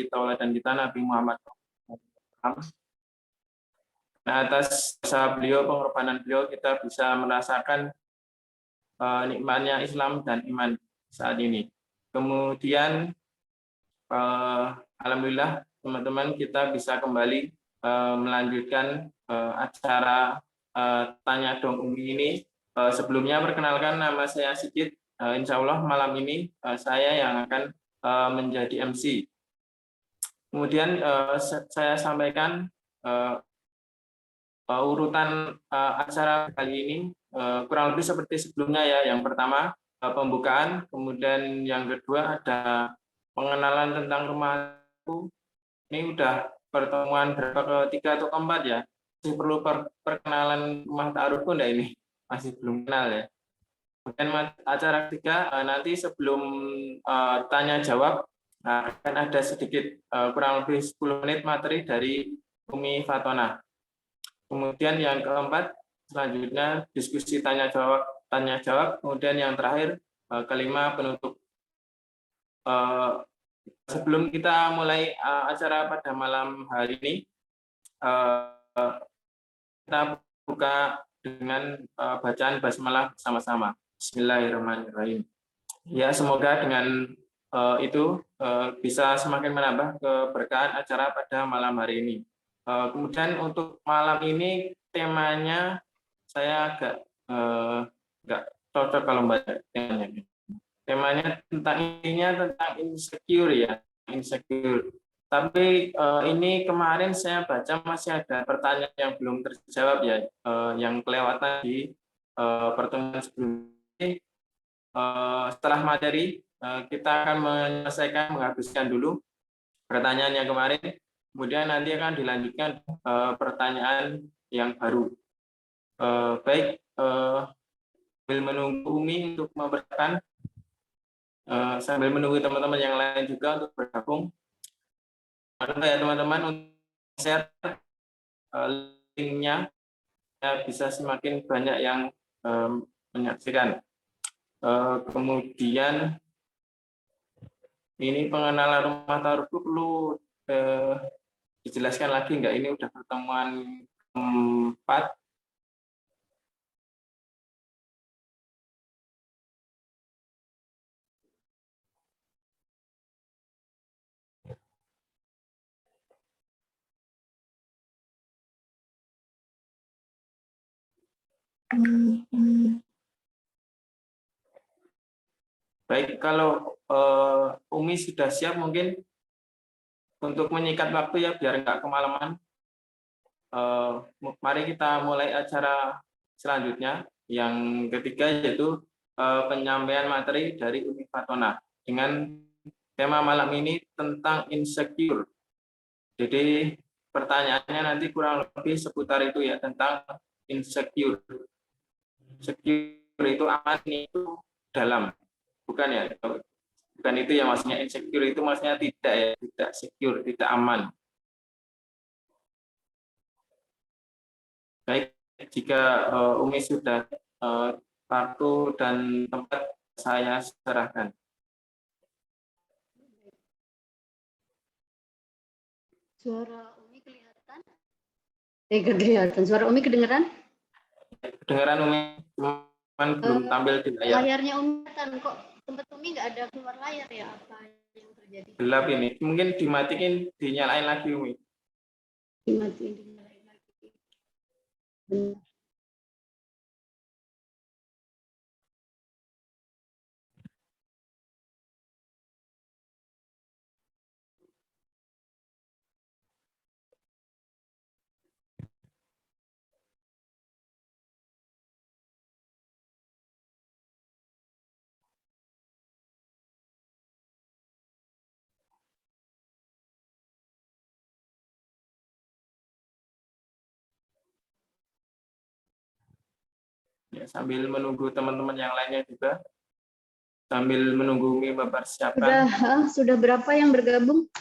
tauladan kita Nabi Muhammad. Nah, atas jasa beliau, pengorbanan beliau, kita bisa merasakan nikmatnya Islam dan iman saat ini. Kemudian, alhamdulillah teman-teman kita bisa kembali melanjutkan acara Tanya Dong Umi ini. Sebelumnya perkenalkan, nama saya Sigit. Insya Allah malam ini saya yang akan menjadi MC. Kemudian saya sampaikan urutan acara kali ini kurang lebih seperti sebelumnya ya. Yang pertama pembukaan, kemudian yang kedua ada pengenalan tentang rumah aku. Ini udah pertemuan berapa, ketiga atau keempat ya. Masih perlu perkenalan rumah ta'arufku enggak ini? Masih belum kenal ya. Kemudian acara ketiga nanti sebelum tanya jawab akan ada sedikit kurang lebih 10 menit materi dari Umi Fatona. Kemudian yang keempat selanjutnya diskusi tanya jawab. Kemudian yang terakhir kelima penutup. Sebelum kita mulai acara pada malam hari ini, kita buka dengan bacaan basmalah bersama-sama. Bismillahirrahmanirrahim. Ya, semoga dengan itu bisa semakin menambah keberkahan acara pada malam hari ini. Kemudian untuk malam ini temanya saya agak nggak cocok kalau membaca temanya. Temanya tentang insecure ya, insecure. Tapi ini kemarin saya baca masih ada pertanyaan yang belum terjawab ya, yang kelewatan di pertemuan sebelumnya. Setelah materi kita akan menyelesaikan, menghabiskan dulu pertanyaan yang kemarin, kemudian nanti akan dilanjutkan pertanyaan yang baru. Baik, sambil menunggu Umi untuk memberitakan, sambil menunggu teman-teman yang lain juga untuk bergabung. Ya teman-teman, untuk share linknya ya, bisa semakin banyak yang menyaksikan. Kemudian ini pengenalan rumah ta'arufku perlu dijelaskan lagi enggak? Ini udah pertemuan keempat. Baik, kalau Umi sudah siap mungkin untuk menyikat waktu ya biar nggak kemalaman. Mari kita mulai acara selanjutnya yang ketiga, yaitu penyampaian materi dari Umi Fatona dengan tema malam ini tentang insecure. Jadi pertanyaannya nanti kurang lebih seputar itu ya, tentang insecure. Secure itu aman, itu dalam, bukan ya? Bukan itu ya maksudnya. Insecure itu maksudnya tidak ya, tidak secure, tidak aman. Baik, jika Umi sudah waktu dan tempat saya serahkan. Suara Umi kelihatan? Kelihatan. Suara Umi kedengeran? Kedengeran Umi, cuman belum tampil di layar. Layarnya Umi kelihatan kok. Tempat Umi nggak ada keluar layar ya, apa yang terjadi? Gelap ini. Mungkin dimatiin, dinyalain lagi Umi. Dimatiin, dinyalain lagi. Benar. Ya, sambil menunggu teman-teman yang lainnya juga, sambil menunggu Umi mempersiapkan. Sudah berapa yang bergabung?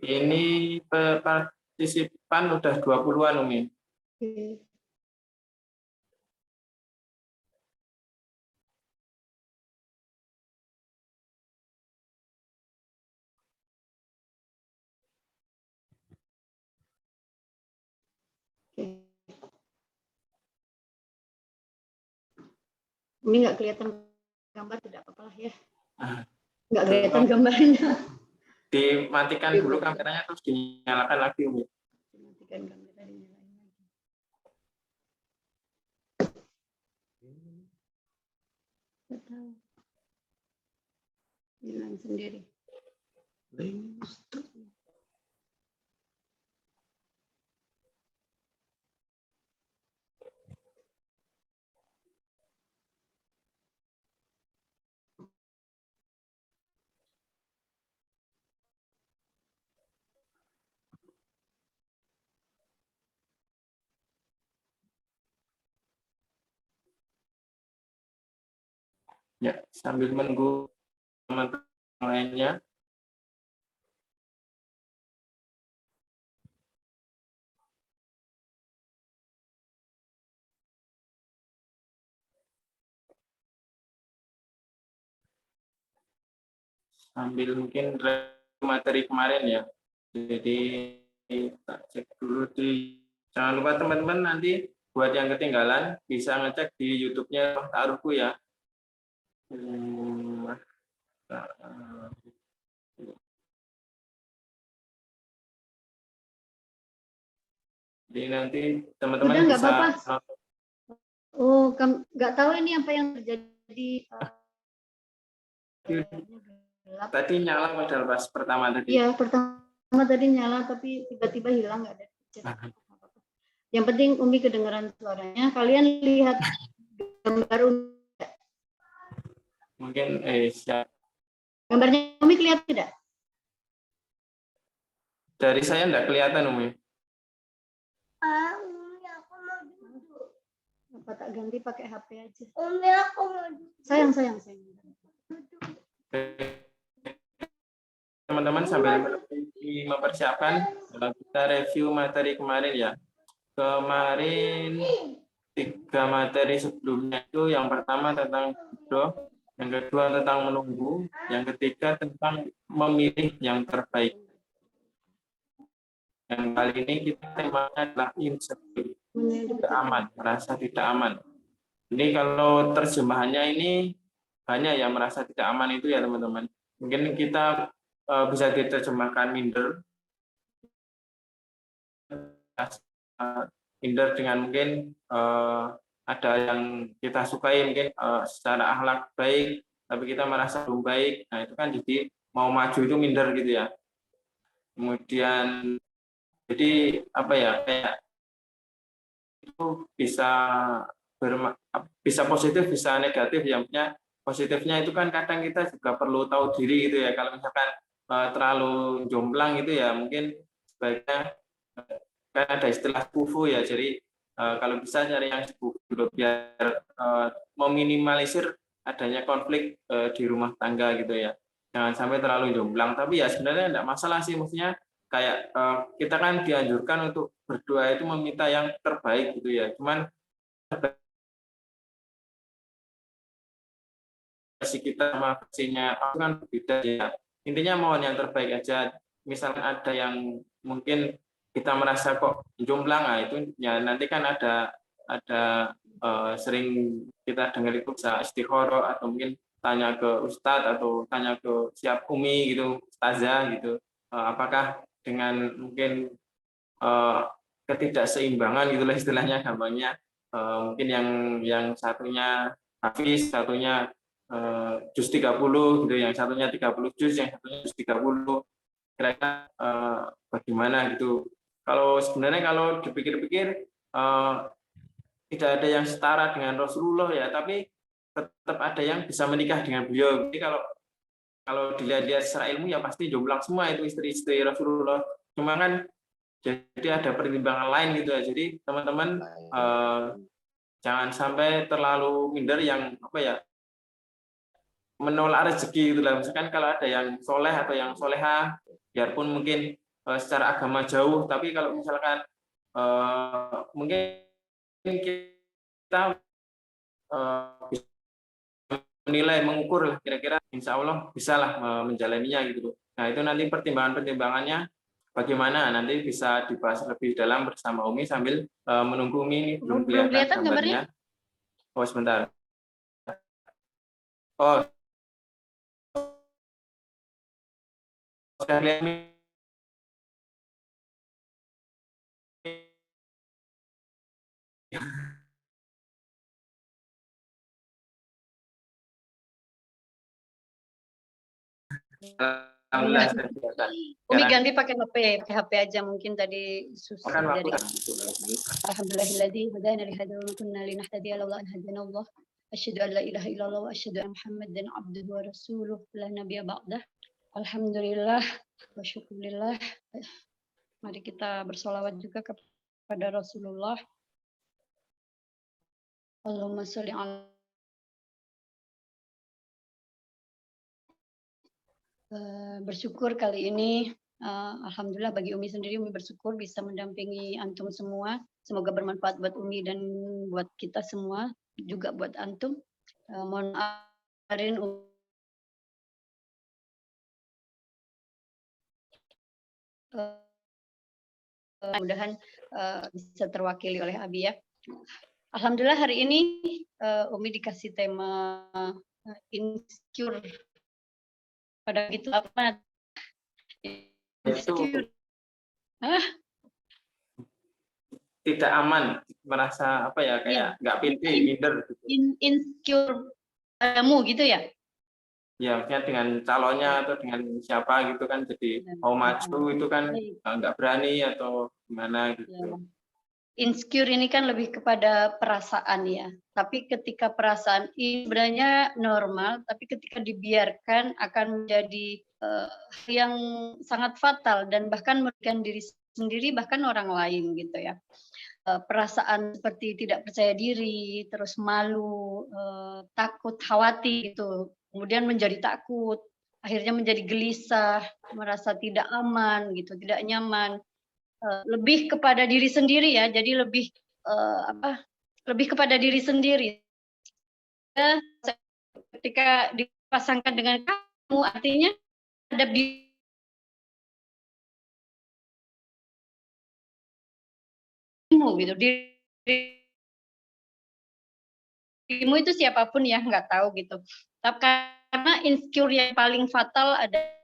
Ini partisipan udah 20-an Umi. Oke. Umi nggak kelihatan gambar, tidak apa-apa lah ya. Ah, Nggak kelihatan gambarnya. dimatikan dulu kameranya terus dinyalakan lagi, Umi. Matikan kamera, dinyalain lagi. Nggak tahu. Hilang sendiri. Ya, sambil menunggu teman-teman lainnya. Sambil mungkin materi kemarin ya. Jadi tak cek dulu jangan lupa teman-teman nanti buat yang ketinggalan bisa ngecek di YouTube-nya Taruhku ya. Jadi nanti teman-teman Udah nggak bisa apa-apa. Oh, nggak tahu ini apa yang terjadi. Gelap. Tadi nyala modal pas pertama tadi. Iya, pertama tadi nyala tapi tiba-tiba hilang, nggak ada. Yang penting Umi kedengaran suaranya. Kalian lihat gambar Umi. Mungkin siap. Gambarnya Umi kelihatan tidak? Dari saya enggak kelihatan, Umi. Umi, aku mau duduk. Apa tak ganti pakai HP aja? Umi, aku mau duduk. Sayang. Teman-teman sambil mempersiapkan kita review materi kemarin ya. Kemarin 3 materi sebelumnya itu yang pertama tentang jodoh, yang kedua tentang menunggu, yang ketiga tentang memilih yang terbaik. Yang kali ini kita temanya adalah insecure, tidak aman, merasa tidak aman. Ini kalau terjemahannya ini banyak yang merasa tidak aman itu ya teman-teman. Mungkin kita bisa diterjemahkan minder. Minder dengan mungkin ada yang kita sukai mungkin secara akhlak baik, tapi kita merasa belum baik. Nah itu kan jadi mau maju itu minder gitu ya. Kemudian jadi apa ya, kayak itu bisa positif bisa negatif ya. Punya positifnya itu kan kadang kita juga perlu tahu diri gitu ya. Kalau misalkan terlalu jomplang gitu ya, mungkin sebaiknya kan ada istilah kufu ya. Jadi kalau bisa cari yang kufu biar meminimalisir adanya konflik di rumah tangga gitu ya. Jangan sampai terlalu jomplang. Tapi ya sebenarnya tidak masalah sih, maksudnya kayak kita kan dianjurkan untuk berdoa itu meminta yang terbaik gitu ya. Cuman versi kita sama versinya itu kan berbeda ya. Intinya mohon yang terbaik aja. Misalkan ada yang mungkin kita merasa kok jomplang, nah itu ya nanti kan ada sering kita dengar itu bisa istikharah atau mungkin tanya ke ustadz atau tanya ke siap umi gitu, ustazah gitu. Apakah dengan mungkin ketidakseimbangan gitulah istilahnya gampangnya, mungkin yang satunya hafiz, satunya juz 30 gitu, yang satunya 30 juz, yang satunya juz 30, kira-kira bagaimana gitu. Kalau sebenarnya kalau dipikir-pikir tidak ada yang setara dengan Rasulullah ya, tapi tetap ada yang bisa menikah dengan beliau. Jadi kalau dilihat secara ilmu ya pasti jomblang semua itu istri-istri Rasulullah. Cuma kan jadi ada pertimbangan lain gitu ya. Jadi teman-teman jangan sampai terlalu minder yang apa ya, menolak rezeki gitu lah. Misalkan kalau ada yang soleh atau yang soleha, biarpun mungkin secara agama jauh, tapi kalau misalkan mungkin kita bisa menilai, mengukur lah kira-kira insya Allah bisa lah menjalaninya gitu. Nah itu nanti pertimbangan-pertimbangannya bagaimana nanti bisa dibahas lebih dalam bersama Umi sambil menunggu Umi ini belum kelihatan gambarnya. Oh sebentar. Oh, sekalian Iya. alhamdulillah sudah kelihatan. Umi Sekarang ganti pakai HP aja mungkin tadi kan susah waktu dari. kan. Alhamdulillahilladzi hadana li hadza wa ma kunna linahtadiya laula an hadana Allah. Asyhadu an la ilaha illallah wa asyhadu anna Muhammadan abduhu wa rasuluh la nabiyya ba'dah. Alhamdulillah wa syukurillah. Mari kita bersolawat juga kepada Rasulullah. Allahumma sholli ala bersyukur kali ini alhamdulillah bagi Umi sendiri, Umi bersyukur bisa mendampingi antum semua. Semoga bermanfaat buat Umi dan buat kita semua, juga buat antum. Mohon maaf kemarin mudah-mudahan bisa terwakili oleh Abi ya. Alhamdulillah hari ini Umi dikasih tema insecure. Pada gitu apa? Insecure. Tidak aman, merasa apa ya, kayak nggak pede, minder. Insecure kamu gitu ya? Ya, maksudnya dengan calonnya atau dengan siapa gitu kan, jadi mau maju itu kan nggak berani atau gimana gitu. Insecure ini kan lebih kepada perasaan ya. Tapi ketika perasaan ini sebenarnya normal, tapi ketika dibiarkan akan menjadi yang sangat fatal dan bahkan merugikan diri sendiri bahkan orang lain gitu ya. Perasaan seperti tidak percaya diri, terus malu, takut, khawatir gitu. Kemudian menjadi takut, akhirnya menjadi gelisah, merasa tidak aman gitu, tidak nyaman. Lebih kepada diri sendiri ya, jadi lebih lebih kepada diri sendiri. Ketika dipasangkan dengan kamu, artinya ada dirimu gitu. Dirimu itu siapapun ya, nggak tahu gitu. Tapi karena insecure yang paling fatal adalah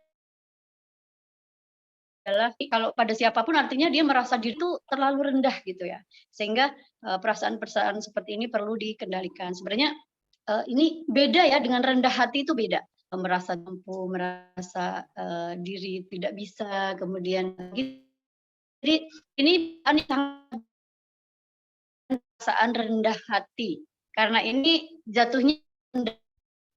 kalau pada siapapun artinya dia merasa diri itu terlalu rendah gitu ya. Sehingga perasaan-perasaan seperti ini perlu dikendalikan. Sebenarnya ini beda ya, dengan rendah hati itu beda. Merasa mampu, merasa diri tidak bisa, kemudian jadi ini sangat perasaan rendah hati. Karena ini jatuhnya rendah.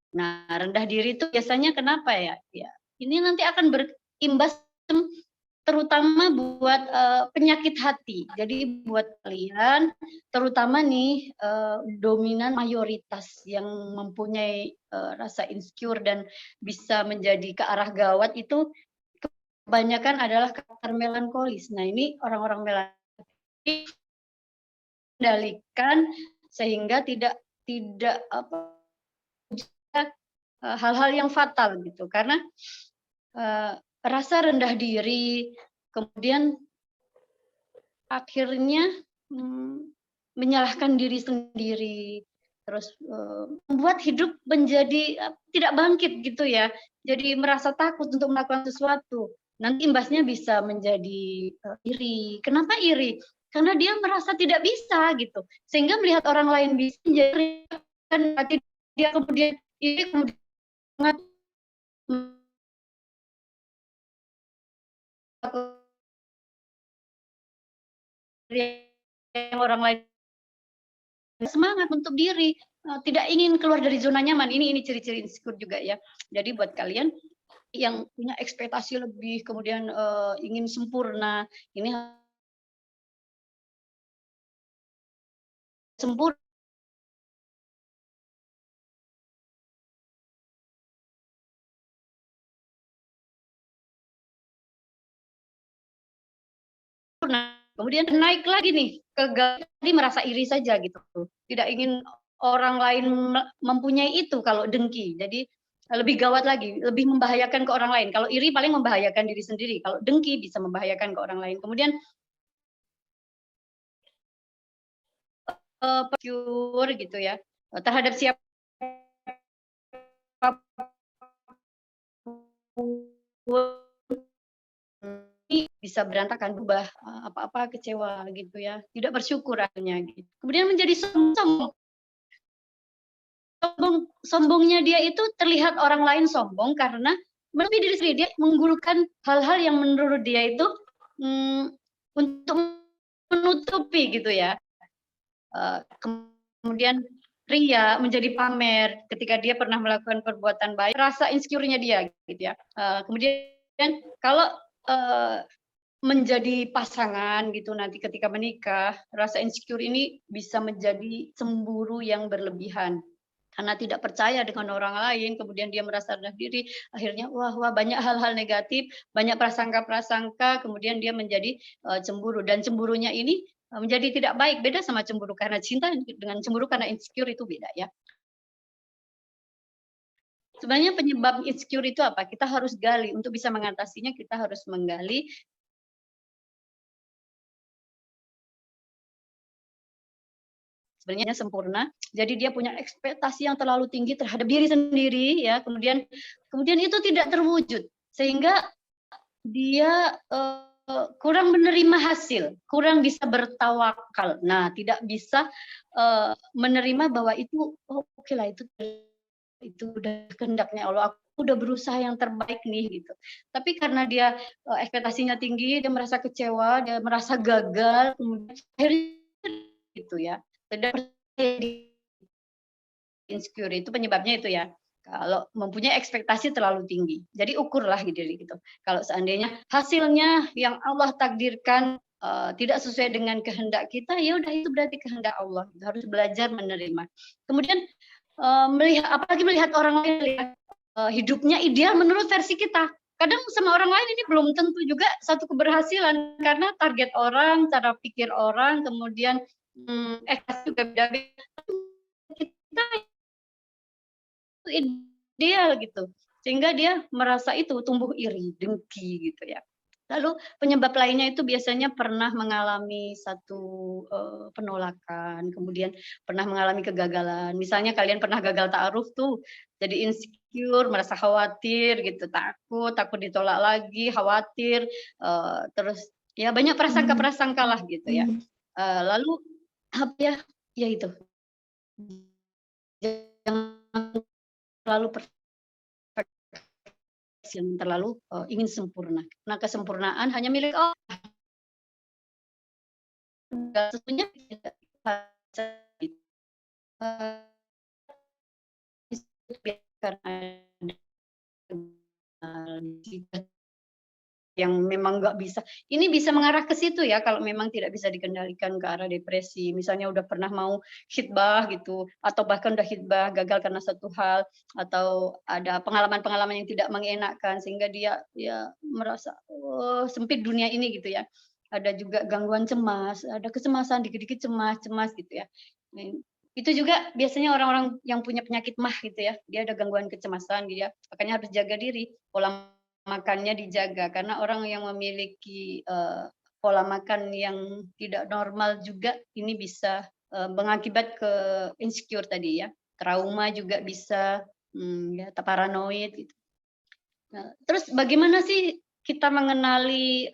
Nah, rendah diri itu biasanya kenapa ya? Ya, ini nanti akan berimbas terutama buat penyakit hati. Jadi buat kalian, terutama nih dominan mayoritas yang mempunyai rasa insecure dan bisa menjadi ke arah gawat itu kebanyakan adalah karakter melankolis. Nah ini orang-orang melankolis kendalikan sehingga tidak hal-hal yang fatal gitu, karena rasa rendah diri, kemudian akhirnya menyalahkan diri sendiri, terus membuat hidup menjadi tidak bangkit gitu ya, jadi merasa takut untuk melakukan sesuatu. Nanti imbasnya bisa menjadi iri. Kenapa iri? Karena dia merasa tidak bisa gitu, sehingga melihat orang lain bisa, jadi kan dia kemudian iri, kemudian yang orang lain semangat untuk diri, tidak ingin keluar dari zona nyaman. Ini ciri-ciri insecure juga ya. Jadi buat kalian yang punya ekspektasi lebih, kemudian ingin sempurna, ini sempurna kemudian naik lagi nih ke tadi, merasa iri saja gitu, tidak ingin orang lain mempunyai itu kalau dengki. Jadi lebih gawat lagi, lebih membahayakan ke orang lain. Kalau iri paling membahayakan diri sendiri, kalau dengki bisa membahayakan ke orang lain. Kemudian pure gitu ya, terhadap siapa ini bisa berantakan, berubah, apa-apa kecewa gitu ya, tidak bersyukur akhirnya gitu. Kemudian menjadi sombong. Sombongnya dia itu terlihat orang lain sombong karena melebihi diri sendiri, dia menggulukan hal-hal yang menurut dia itu, untuk menutupi gitu ya, kemudian ria, menjadi pamer ketika dia pernah melakukan perbuatan baik, rasa insecure-nya dia gitu ya. Kemudian kalau, menjadi pasangan gitu nanti ketika menikah, rasa insecure ini bisa menjadi cemburu yang berlebihan. Karena tidak percaya dengan orang lain, kemudian dia merasa rendah diri, akhirnya wah wah banyak hal-hal negatif, banyak prasangka-prasangka, kemudian dia menjadi, cemburu dan cemburunya ini, menjadi tidak baik, beda sama cemburu karena cinta dengan cemburu karena insecure itu beda ya. Sebenarnya penyebab insecure itu apa? Kita harus gali, untuk bisa mengatasinya kita harus menggali sebenarnya sempurna, jadi dia punya ekspektasi yang terlalu tinggi terhadap diri sendiri ya, kemudian kemudian itu tidak terwujud, sehingga dia, kurang menerima hasil, kurang bisa bertawakal. Nah, tidak bisa, menerima bahwa itu, "Oh, okelah itu udah kehendaknya Allah, aku udah berusaha yang terbaik nih," gitu. Tapi karena dia, ekspektasinya tinggi, dia merasa kecewa, dia merasa gagal, kemudian akhirnya gitu ya, tidak percaya diri, insecure itu penyebabnya itu ya, kalau mempunyai ekspektasi terlalu tinggi. Jadi ukurlah diri gitu. Kalau seandainya hasilnya yang Allah takdirkan, tidak sesuai dengan kehendak kita, ya udah itu berarti kehendak Allah, gitu. Harus belajar menerima. Kemudian, apalagi melihat orang lain lihat, hidupnya ideal menurut versi kita. Kadang sama orang lain ini belum tentu juga satu keberhasilan, karena target orang, cara pikir orang, kemudian, ekspektasi juga beda-beda. Kita ideal gitu, sehingga dia merasa itu tumbuh iri, dengki gitu ya. Lalu penyebab lainnya itu biasanya pernah mengalami satu, penolakan, kemudian pernah mengalami kegagalan. Misalnya kalian pernah gagal ta'aruf tuh, jadi insecure, merasa khawatir gitu, takut takut ditolak lagi, khawatir, terus ya banyak prasangka-prasangka lah gitu ya. Lalu apa ya, ya itu, jangan terlalu yang terlalu, ingin sempurna. Nah, kesempurnaan hanya milik Allah, sesungguhnya tidak bisa karena yang memang nggak bisa. Ini bisa mengarah ke situ ya, kalau memang tidak bisa dikendalikan ke arah depresi. Misalnya udah pernah mau khitbah gitu, atau bahkan udah khitbah gagal karena satu hal, atau ada pengalaman-pengalaman yang tidak mengenakan sehingga dia ya merasa, oh, sempit dunia ini gitu ya. Ada juga gangguan cemas, ada kecemasan, dikit-dikit cemas cemas gitu ya. Itu juga biasanya orang-orang yang punya penyakit MAH gitu ya, dia ada gangguan kecemasan, dia makanya harus jaga diri, pola makannya dijaga, karena orang yang memiliki, pola makan yang tidak normal juga ini bisa, mengakibat ke insecure tadi ya, trauma juga bisa, ya paranoid gitu. Nah, terus bagaimana sih kita mengenali,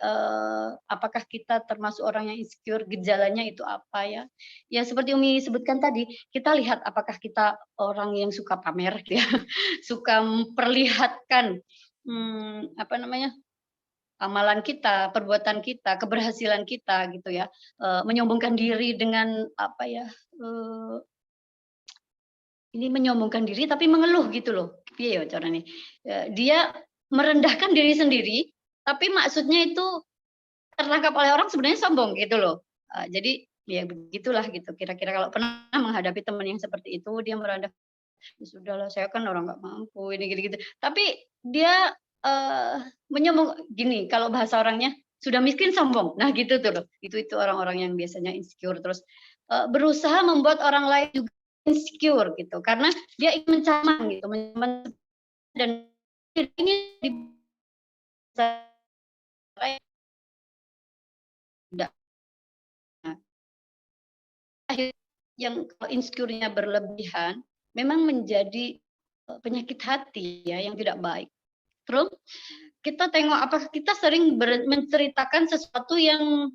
apakah kita termasuk orang yang insecure, gejalanya itu apa ya? Ya seperti Umi sebutkan tadi, kita lihat apakah kita orang yang suka pamer ya, suka memperlihatkan, apa namanya, amalan kita, perbuatan kita, keberhasilan kita gitu ya, menyombongkan diri dengan apa ya, eee, ini menyombongkan diri tapi mengeluh gitu loh, piye ya carane, dia merendahkan diri sendiri, tapi maksudnya itu tertangkap oleh orang sebenarnya sombong gitu loh. Jadi ya begitulah gitu kira-kira kalau pernah menghadapi teman yang seperti itu, dia merendah, "Ya sudahlah saya kan orang nggak mampu," ini gitu-gitu. Tapi dia, menyombong gini kalau bahasa orangnya, "Sudah miskin sombong." Nah gitu tuh loh, itu orang-orang yang biasanya insecure terus, berusaha membuat orang lain juga insecure gitu, karena dia ingin mencaman gitu, dan ini tidak. Nah, yang kalau insecure-nya berlebihan, memang menjadi penyakit hati ya yang tidak baik. Terus kita tengok apakah kita sering menceritakan sesuatu yang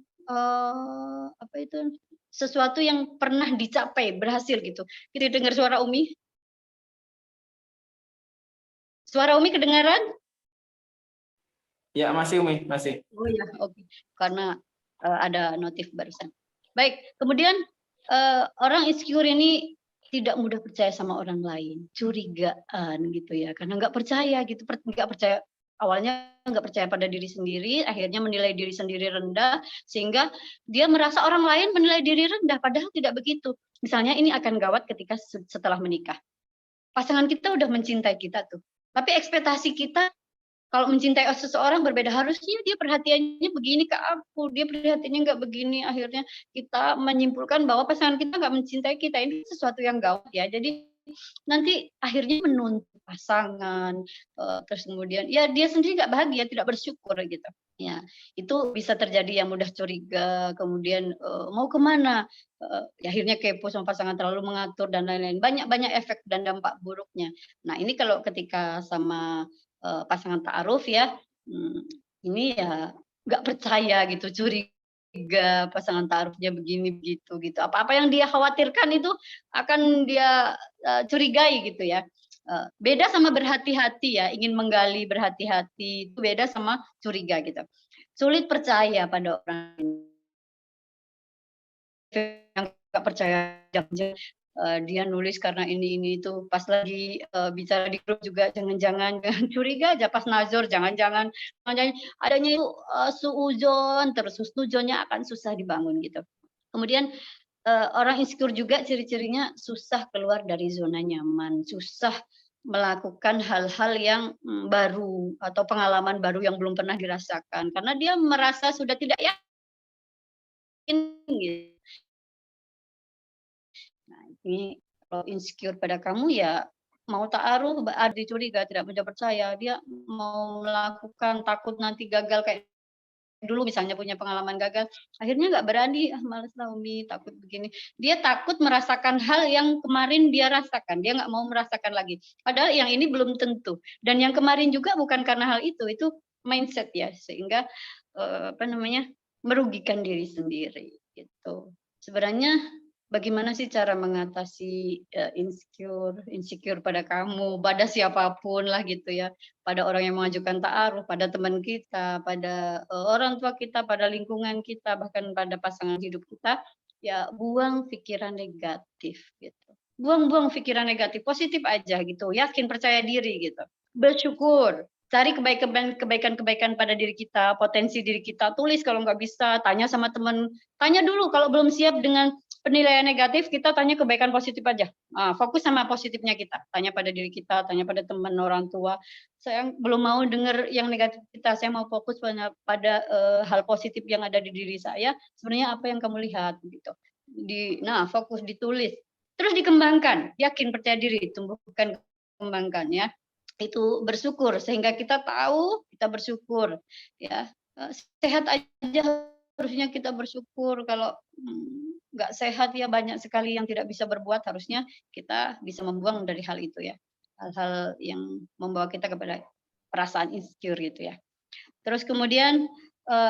apa itu, sesuatu yang pernah dicapai, berhasil gitu. Kita dengar suara Umi? Suara Umi kedengaran? Ya, masih Umi, masih. Oh ya, oke. Karena ada notif barusan. Baik, kemudian orang insecure ini tidak mudah percaya sama orang lain, curigaan gitu ya, karena nggak percaya gitu, nggak percaya awalnya nggak percaya pada diri sendiri, akhirnya menilai diri sendiri rendah, sehingga dia merasa orang lain menilai diri rendah, padahal tidak begitu. Misalnya ini akan gawat ketika setelah menikah. Pasangan kita udah mencintai kita tuh, tapi ekspektasi kita kalau mencintai seseorang berbeda, harusnya dia perhatiannya begini ke aku, dia perhatiannya nggak begini, akhirnya kita menyimpulkan bahwa pasangan kita nggak mencintai kita, ini sesuatu yang gawat ya. Jadi nanti akhirnya menuntut pasangan, terus kemudian ya dia sendiri nggak bahagia, tidak bersyukur gitu. Ya, itu bisa terjadi yang mudah curiga, kemudian mau kemana, ya akhirnya kepo sama pasangan, terlalu mengatur dan lain-lain. Banyak efek dan dampak buruknya. Nah ini kalau ketika sama pasangan ta'aruf ya, ini ya nggak percaya gitu, curiga pasangan ta'arufnya begini begitu gitu. Apa-apa yang dia khawatirkan itu akan dia curigai gitu ya. Beda sama berhati-hati ya, ingin menggali berhati-hati itu beda sama curiga gitu. Sulit percaya pada orang yang nggak percaya, jangan dia nulis karena ini itu, pas lagi bicara di grup juga jangan-jangan curiga aja, pas nazar jangan-jangan adanya itu suudzon, terus husnudzonnya akan susah dibangun gitu. Kemudian orang insecure juga ciri-cirinya susah keluar dari zona nyaman, susah melakukan hal-hal yang baru atau pengalaman baru yang belum pernah dirasakan, karena dia merasa sudah tidak yakin gitu. Nah, ini kalau insecure pada kamu ya mau ta'aruf ada curiga, tidak mudah percaya, dia mau melakukan takut nanti gagal kayak dulu misalnya punya pengalaman gagal, akhirnya nggak berani, "Ah males lah Umi, takut begini." Dia takut merasakan hal yang kemarin dia rasakan, dia nggak mau merasakan lagi. Padahal yang ini belum tentu, dan yang kemarin juga bukan karena hal itu mindset ya, sehingga, apa namanya, merugikan diri sendiri, gitu. Sebenarnya bagaimana sih cara mengatasi, insecure pada kamu, pada siapapun lah gitu ya, pada orang yang mengajukan ta'aruf, pada teman kita, pada, orang tua kita, pada lingkungan kita, bahkan pada pasangan hidup kita, ya buang pikiran negatif gitu. Buang pikiran negatif, positif aja gitu, yakin, percaya diri gitu. Bersyukur, cari kebaikan-kebaikan pada diri kita, potensi diri kita, tulis kalau nggak bisa, tanya sama teman, tanya dulu kalau belum siap dengan penilaian negatif, kita tanya kebaikan positif aja. Fokus sama positifnya kita. Tanya pada diri kita, tanya pada teman, orang tua. Saya belum mau dengar yang negatif kita, saya mau fokus pada hal positif yang ada di diri saya. Sebenarnya apa yang kamu lihat gitu. Fokus ditulis. Terus dikembangkan, yakin, percaya diri, tumbuhkan, kembangkan ya. Itu bersyukur sehingga kita tahu kita bersyukur ya. Sehat aja harusnya kita bersyukur, kalau nggak sehat ya banyak sekali yang tidak bisa berbuat, harusnya kita bisa membuang dari hal itu ya. Hal-hal yang membawa kita kepada perasaan insecure gitu ya. Terus kemudian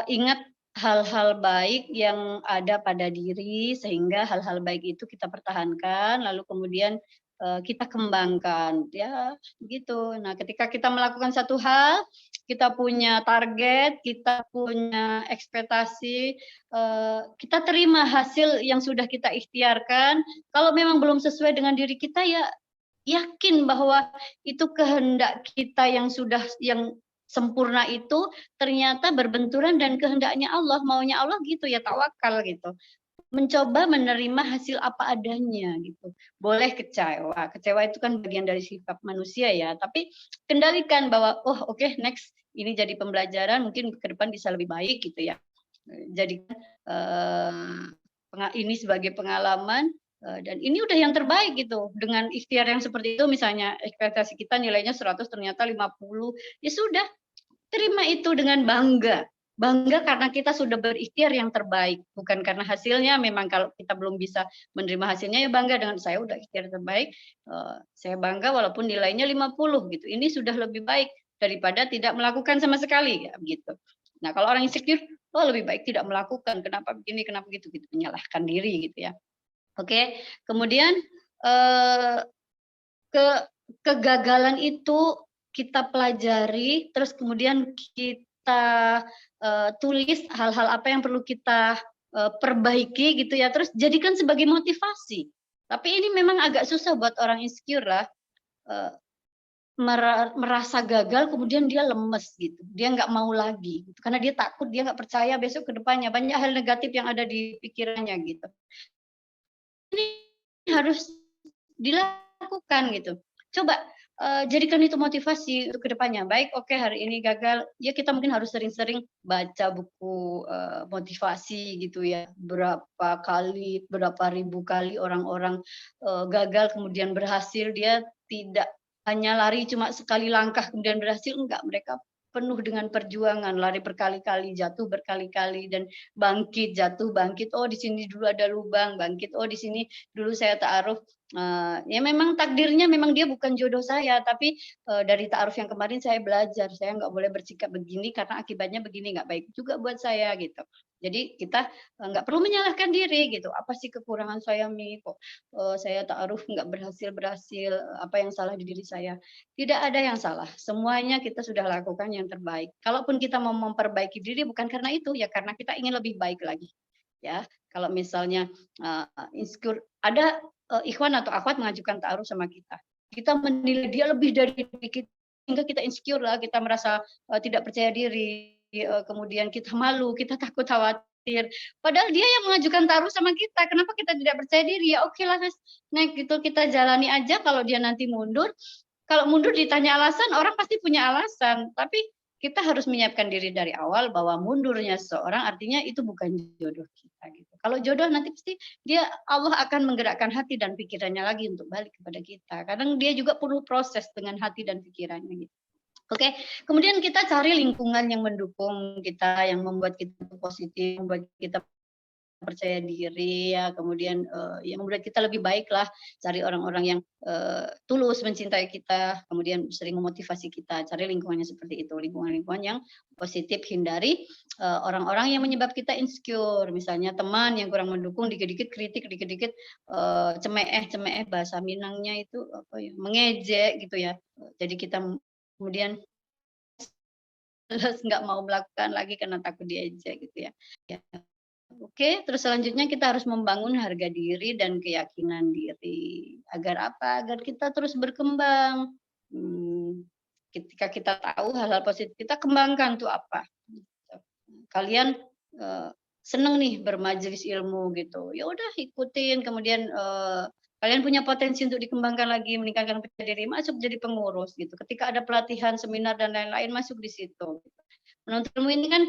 ingat hal-hal baik yang ada pada diri, sehingga hal-hal baik itu kita pertahankan, lalu kemudian kita kembangkan, ya begitu. Nah, ketika kita melakukan satu hal, kita punya target, kita punya ekspektasi, kita terima hasil yang sudah kita ikhtiarkan. Kalau memang belum sesuai dengan diri kita, ya yakin bahwa itu kehendak kita yang sempurna itu ternyata berbenturan dan kehendaknya Allah, maunya Allah gitu ya, tawakal gitu. Mencoba menerima hasil apa adanya gitu. Boleh kecewa itu kan bagian dari sifat manusia ya, tapi kendalikan bahwa, oh oke, next, ini jadi pembelajaran, mungkin ke depan bisa lebih baik gitu ya. Jadikan ini sebagai pengalaman, dan ini udah yang terbaik gitu. Dengan ikhtiar yang seperti itu, misalnya ekspektasi kita nilainya 100 ternyata 50, ya sudah, terima itu dengan bangga. Bangga karena kita sudah berikhtiar yang terbaik, bukan karena hasilnya. Memang kalau kita belum bisa menerima hasilnya, ya bangga dengan saya udah ikhtiar terbaik, saya bangga walaupun nilainya 50 gitu. Ini sudah lebih baik daripada tidak melakukan sama sekali, ya begitu. Nah, kalau orang insecure, oh lebih baik tidak melakukan, kenapa begini, kenapa gitu, gitu, menyalahkan diri gitu ya. Oke, kemudian ke kegagalan itu kita pelajari, terus kemudian kita tulis hal-hal apa yang perlu kita perbaiki gitu ya, terus jadikan sebagai motivasi. Tapi ini memang agak susah buat orang insecure lah, merasa gagal kemudian dia lemes gitu, dia nggak mau lagi, gitu. Karena dia takut, dia nggak percaya besok ke depannya, banyak hal negatif yang ada di pikirannya gitu. Ini harus dilakukan gitu. Coba jadikan itu motivasi untuk kedepannya. Baik, oke, hari ini gagal, ya kita mungkin harus sering-sering baca buku motivasi gitu ya. Berapa kali, berapa ribu kali orang-orang gagal kemudian berhasil, dia tidak hanya lari cuma sekali langkah kemudian berhasil, enggak, mereka penuh dengan perjuangan, lari berkali-kali, jatuh berkali-kali, dan bangkit, jatuh, bangkit. Oh, di sini dulu ada lubang, bangkit. Oh, di sini dulu saya ta'aruf. Ya memang takdirnya memang dia bukan jodoh saya, tapi dari ta'aruf yang kemarin saya belajar, saya nggak boleh bersikap begini karena akibatnya begini, nggak baik juga buat saya gitu. Jadi kita nggak perlu menyalahkan diri gitu. Apa sih kekurangan saya, Mi? Kok saya ta'aruf nggak berhasil, apa yang salah di diri saya? Tidak ada yang salah. Semuanya kita sudah lakukan yang terbaik. Kalaupun kita mau memperbaiki diri bukan karena itu, ya karena kita ingin lebih baik lagi. Ya, kalau misalnya insecure, ada ikhwan atau akhwat mengajukan ta'aruf sama kita. Kita menilai dia lebih dari kita, sehingga kita insecure lah, kita merasa tidak percaya diri, kemudian kita malu, kita takut, khawatir. Padahal dia yang mengajukan ta'aruf sama kita, kenapa kita tidak percaya diri? Ya oke lah, naik gitu, kita jalani aja. Kalau dia nanti mundur, kalau mundur ditanya alasan, orang pasti punya alasan. Tapi kita harus menyiapkan diri dari awal bahwa mundurnya seseorang artinya itu bukan jodoh kita gitu. Kalau jodoh nanti pasti dia, Allah akan menggerakkan hati dan pikirannya lagi untuk balik kepada kita. Kadang dia juga perlu proses dengan hati dan pikirannya gitu. Oke, kemudian kita cari lingkungan yang mendukung kita, yang membuat kita positif, membuat kita percaya diri ya, kemudian yang membuat kita lebih baik lah, cari orang-orang yang tulus mencintai kita, kemudian sering memotivasi kita, cari lingkungannya seperti itu, lingkungan-lingkungan yang positif, hindari orang-orang yang menyebab kita insecure, misalnya teman yang kurang mendukung, dikit-dikit kritik, dikit-dikit cemeeh bahasa Minangnya itu apa ya, mengejek gitu ya, jadi kita kemudian nggak mau melakukan lagi karena takut diejek gitu ya. Oke, terus selanjutnya kita harus membangun harga diri dan keyakinan diri. Agar apa? Agar kita terus berkembang. Ketika kita tahu hal-hal positif, kita kembangkan tuh apa. Kalian seneng nih bermajelis ilmu gitu. Ya udah ikutin, kemudian kalian punya potensi untuk dikembangkan lagi, meningkatkan percaya diri, masuk jadi pengurus gitu. Ketika ada pelatihan, seminar dan lain-lain, masuk di situ. Menuntut ilmu ini kan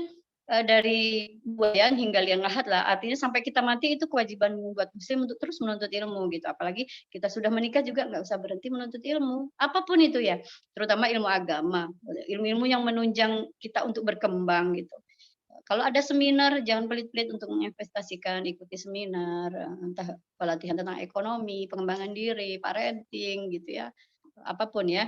dari buayan hingga liang lahat lah, artinya sampai kita mati itu kewajiban buat muslim untuk terus menuntut ilmu gitu, apalagi kita sudah menikah juga nggak usah berhenti menuntut ilmu, apapun itu ya, terutama ilmu agama, ilmu-ilmu yang menunjang kita untuk berkembang gitu. Kalau ada seminar, jangan pelit-pelit untuk menginvestasikan, ikuti seminar, entah pelatihan tentang ekonomi, pengembangan diri, parenting gitu ya, apapun ya.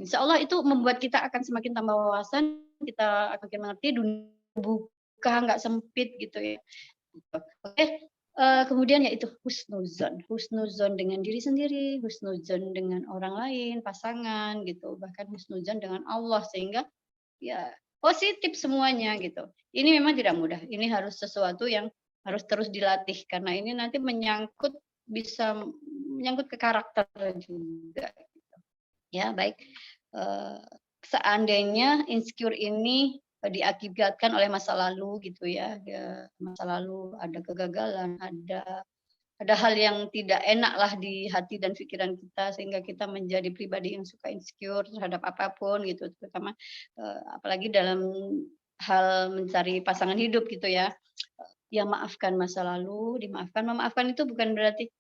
Insya Allah itu membuat kita akan semakin tambah wawasan, kita akan mengerti dunia buka, nggak sempit gitu ya. Oke, kemudian yaitu husnuzon dengan diri sendiri, husnuzon dengan orang lain, pasangan gitu, bahkan husnuzon dengan Allah, sehingga ya positif semuanya gitu. Ini memang tidak mudah. Ini harus sesuatu yang harus terus dilatih karena ini nanti bisa menyangkut ke karakter juga. Gitu. Ya baik. Seandainya insecure ini diakibatkan oleh masa lalu gitu ya, masa lalu ada kegagalan, ada hal yang tidak enak lah di hati dan pikiran kita sehingga kita menjadi pribadi yang suka insecure terhadap apapun gitu, terutama apalagi dalam hal mencari pasangan hidup gitu ya. Ya maafkan masa lalu, dimaafkan. Memaafkan itu bukan berarti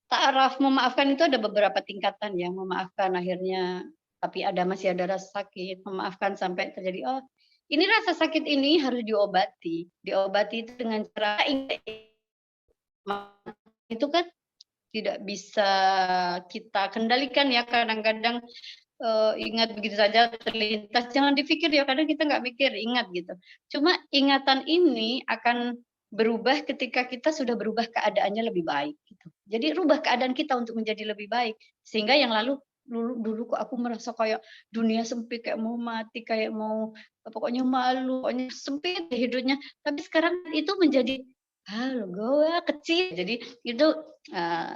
ta'aruf, memaafkan itu ada beberapa tingkatan ya, memaafkan akhirnya tapi masih ada rasa sakit, memaafkan sampai terjadi, oh ini rasa sakit ini harus diobati. Diobati itu dengan cara itu kan tidak bisa kita kendalikan ya, kadang-kadang ingat begitu saja terlintas, jangan dipikir ya, kadang kita nggak mikir, ingat gitu. Cuma ingatan ini akan berubah ketika kita sudah berubah keadaannya lebih baik gitu. Jadi rubah keadaan kita untuk menjadi lebih baik, sehingga yang lalu dulu kok aku merasa kayak dunia sempit, kayak mau mati, kayak mau pokoknya malu, pokoknya sempit hidupnya. Tapi sekarang itu menjadi halo gue kecil. Jadi itu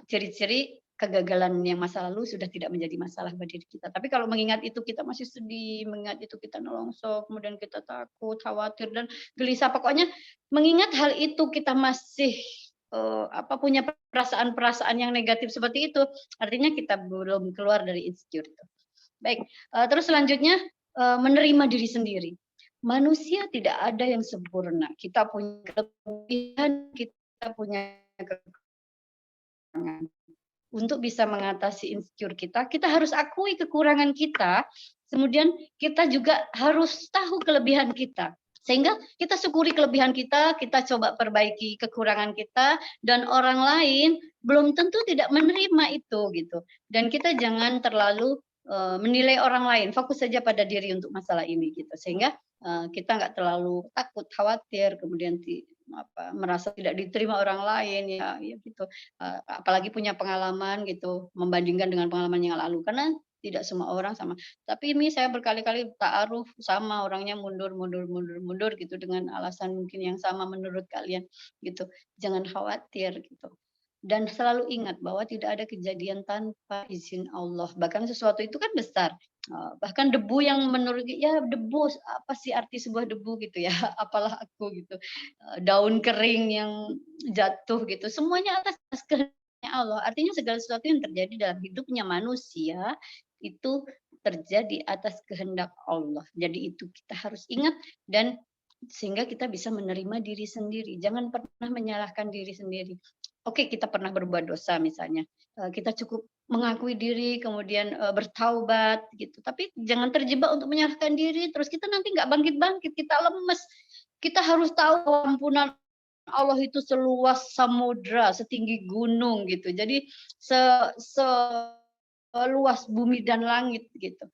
ciri-ciri kegagalan yang masa lalu sudah tidak menjadi masalah bagi diri kita. Tapi kalau mengingat itu kita masih sedih, mengingat itu kita nelongso, kemudian kita takut, khawatir dan gelisah. Pokoknya mengingat hal itu kita masih punya perasaan-perasaan yang negatif seperti itu, artinya kita belum keluar dari insecure itu. Baik, terus selanjutnya menerima diri sendiri. Manusia tidak ada yang sempurna. Kita punya kelebihan, kita punya kekurangan. Untuk bisa mengatasi insecure kita harus akui kekurangan kita, kemudian kita juga harus tahu kelebihan kita. Sehingga kita syukuri kelebihan kita coba perbaiki kekurangan kita, dan orang lain belum tentu tidak menerima itu gitu. Dan kita jangan terlalu menilai orang lain, fokus saja pada diri untuk masalah ini gitu. Sehingga kita nggak terlalu takut, khawatir, kemudian merasa tidak diterima orang lain ya gitu. Apalagi punya pengalaman gitu, membandingkan dengan pengalaman yang lalu, karena tidak semua orang sama. Tapi ini saya berkali-kali ta'aruf sama orangnya mundur gitu dengan alasan mungkin yang sama menurut kalian gitu. Jangan khawatir gitu. Dan selalu ingat bahwa tidak ada kejadian tanpa izin Allah. Bahkan sesuatu itu kan besar. Bahkan debu yang menurut ya debu, apa sih arti sebuah debu gitu ya? Apalah aku gitu. Daun kering yang jatuh gitu. Semuanya atas kehendaknya Allah. Artinya segala sesuatu yang terjadi dalam hidupnya manusia itu terjadi atas kehendak Allah. Jadi itu kita harus ingat, dan sehingga kita bisa menerima diri sendiri. Jangan pernah menyalahkan diri sendiri. Oke, kita pernah berbuat dosa misalnya, kita cukup mengakui diri, kemudian bertaubat gitu. Tapi jangan terjebak untuk menyalahkan diri, terus kita nanti nggak bangkit-bangkit, kita lemes. Kita harus tahu ampunan Allah itu seluas samudra, setinggi gunung gitu. Jadi seluas bumi dan langit gitu.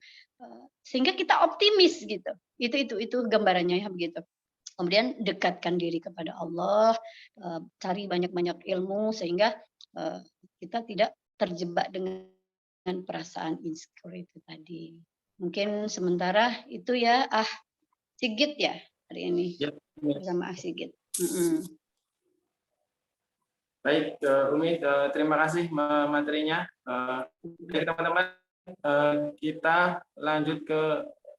Sehingga kita optimis gitu. Itu gambarannya ya begitu. Kemudian dekatkan diri kepada Allah, cari banyak-banyak ilmu sehingga kita tidak terjebak dengan perasaan insecure itu tadi. Mungkin sementara itu ya, Sigit ya hari ini Ya, bersama Sigit. baik, Umi, terima kasih materinya. Dari teman-teman, kita lanjut ke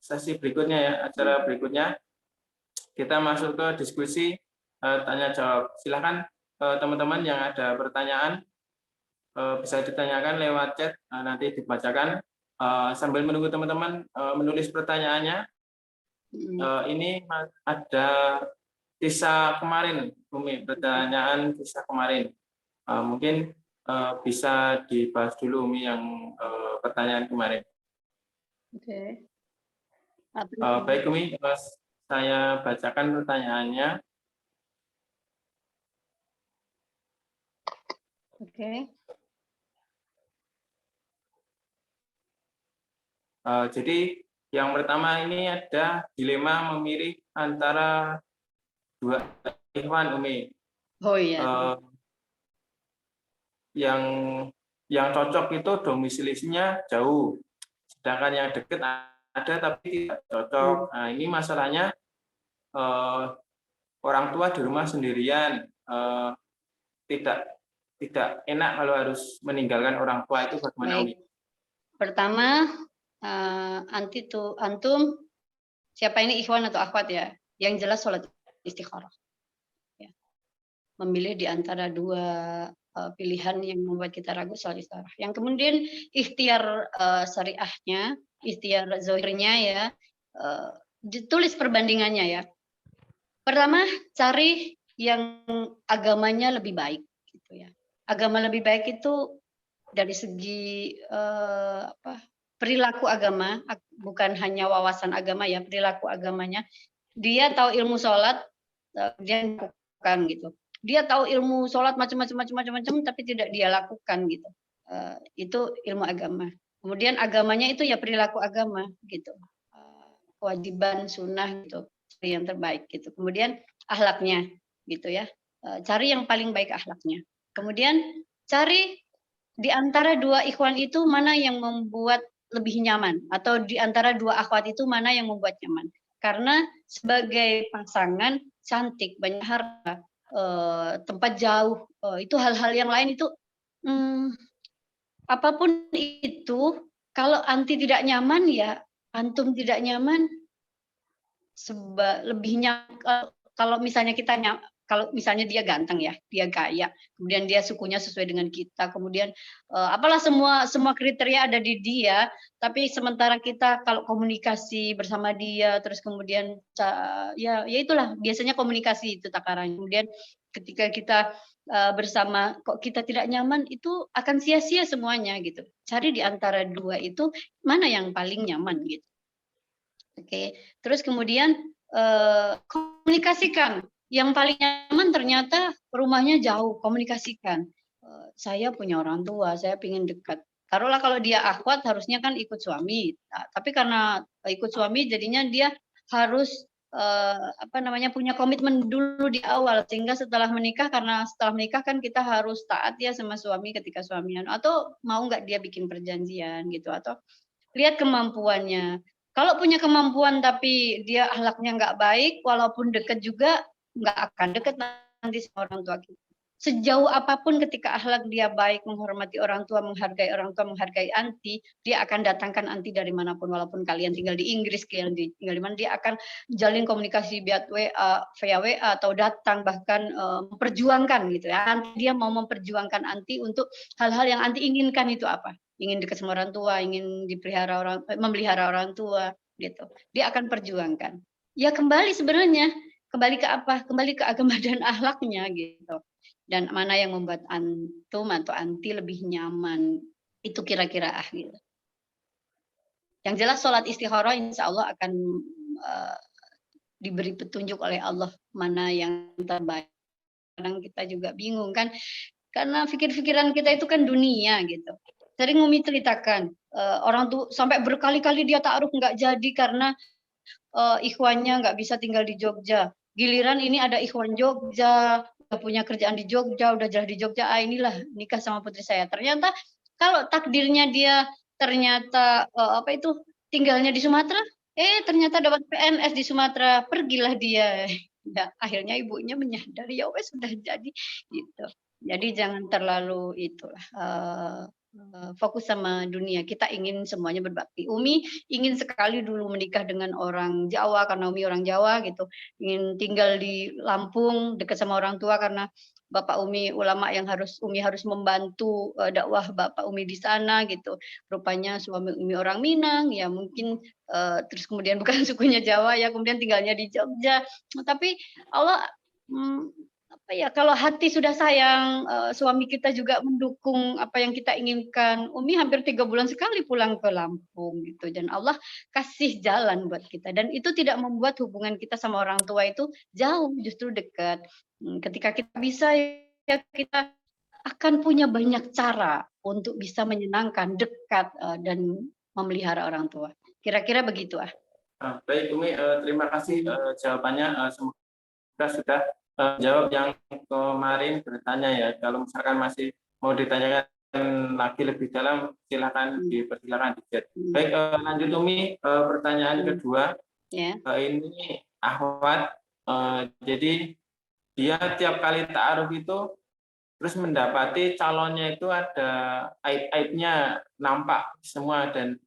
sesi berikutnya ya, acara berikutnya. Kita masuk ke diskusi tanya jawab. Silakan teman-teman yang ada pertanyaan bisa ditanyakan lewat chat, nanti dibacakan. Sambil menunggu teman-teman menulis pertanyaannya, ini ada kisah kemarin, Umi, pertanyaan kisah kemarin. Mungkin bisa dibahas dulu, Umi, yang pertanyaan kemarin. Oke. Baik, Umi, saya bacakan pertanyaannya. Oke. Jadi yang pertama ini ada dilema memilih antara dua ikhwan, Umi. Oh iya. Yang cocok itu domisilinya jauh, sedangkan yang dekat ada tapi tidak cocok. Nah, ini masalahnya orang tua di rumah sendirian, tidak enak kalau harus meninggalkan orang tua, itu bagaimana, Umi? Pertama, antum siapa ini, ikhwan atau akhwat ya? Yang jelas sholat istikharah. Ya. Memilih di antara dua pilihan yang membuat kita ragu, sholat istikharah. Yang kemudian ikhtiar syariahnya, ikhtiar zahirnya ya, ditulis perbandingannya ya. Pertama, cari yang agamanya lebih baik gitu ya. Agama lebih baik itu dari segi perilaku agama, bukan hanya wawasan agama ya, perilaku agamanya dia tahu ilmu sholat, dia lakukan gitu. Dia tahu ilmu sholat macam-macam, tapi tidak dia lakukan gitu. Itu ilmu agama. Kemudian agamanya itu ya perilaku agama gitu. Kewajiban, sunnah gitu, yang terbaik gitu. Kemudian akhlaknya gitu ya. Cari yang paling baik akhlaknya. Kemudian cari di antara dua ikhwan itu mana yang membuat lebih nyaman, atau di antara dua akhwat itu mana yang membuat nyaman. Karena sebagai pasangan cantik, banyak harta, tempat jauh, itu hal-hal yang lain itu apapun itu, kalau anti tidak nyaman ya antum tidak nyaman, lebih kalau misalnya kalau misalnya dia ganteng ya, dia kaya, kemudian dia sukunya sesuai dengan kita, kemudian apalah semua kriteria ada di dia, tapi sementara kita kalau komunikasi bersama dia, terus kemudian ya itulah biasanya komunikasi itu takarannya. Kemudian ketika kita bersama kok kita tidak nyaman, itu akan sia-sia semuanya gitu. Cari di antara dua itu mana yang paling nyaman gitu. Oke, terus kemudian komunikasikan. Yang paling nyaman ternyata rumahnya jauh, komunikasikan. Saya punya orang tua, saya ingin dekat. Taruhlah kalau dia akhwat harusnya kan ikut suami. Nah, tapi karena ikut suami jadinya dia harus punya komitmen dulu di awal, sehingga setelah menikah, karena setelah menikah kan kita harus taat ya sama suami ketika suamian, atau mau nggak dia bikin perjanjian gitu, atau lihat kemampuannya. Kalau punya kemampuan tapi dia akhlaknya nggak baik, walaupun dekat juga nggak akan dekat nanti sama orang tua kita. Sejauh apapun ketika akhlak dia baik, menghormati orang tua, menghargai anti, dia akan datangkan anti dari manapun, walaupun kalian tinggal di Inggris, kalian tinggal di mana, dia akan jalin komunikasi via WA atau datang, bahkan memperjuangkan gitu ya. Anti dia mau memperjuangkan anti untuk hal-hal yang anti inginkan itu apa? Ingin dekat sama orang tua, ingin memelihara orang tua gitu. Dia akan perjuangkan. Ya kembali sebenarnya, kembali ke apa? Kembali ke agama dan akhlaknya gitu. Dan mana yang membuat antum atau anti lebih nyaman. Itu kira-kira gitu. Yang jelas sholat istikharah insya Allah akan diberi petunjuk oleh Allah mana yang terbaik. Kadang kita juga bingung kan, karena pikir-pikiran kita itu kan dunia gitu. Sering Umi ceritakan, orang tuh sampai berkali-kali dia ta'aruf nggak jadi karena ikhwannya nggak bisa tinggal di Jogja. Giliran ini ada ikhwan Jogja, udah punya kerjaan di Jogja, udah jelas di Jogja, inilah nikah sama putri saya. Ternyata kalau takdirnya dia ternyata tinggalnya di Sumatera, ternyata dapat PNS di Sumatera, pergilah dia. Ya, akhirnya ibunya menyadari ya wes sudah jadi gitu. Jadi jangan terlalu itulah fokus sama dunia. Kita ingin semuanya berbakti. Umi ingin sekali dulu menikah dengan orang Jawa karena Umi orang Jawa gitu. Ingin tinggal di Lampung dekat sama orang tua karena Bapak Umi ulama yang Umi harus membantu dakwah Bapak Umi di sana gitu. Rupanya suami Umi orang Minang, ya mungkin terus kemudian bukan sukunya Jawa ya, kemudian tinggalnya di Jogja. Tapi Allah kalau hati sudah sayang, suami kita juga mendukung apa yang kita inginkan. Umi hampir 3 bulan sekali pulang ke Lampung gitu, dan Allah kasih jalan buat kita. Dan itu tidak membuat hubungan kita sama orang tua itu jauh, justru dekat. Ketika kita bisa, ya kita akan punya banyak cara untuk bisa menyenangkan, dekat, dan memelihara orang tua. Kira-kira begitu. Baik Umi, terima kasih jawabannya. Semoga sudah jawab yang kemarin bertanya ya. Kalau misalkan masih mau ditanyakan lagi lebih dalam, silakan dipersilakan di chat. Baik, lanjut Umi, pertanyaan kedua. Ini akhwat, jadi dia tiap kali ta'aruf itu terus mendapati calonnya itu ada aib-aibnya nampak semua, dan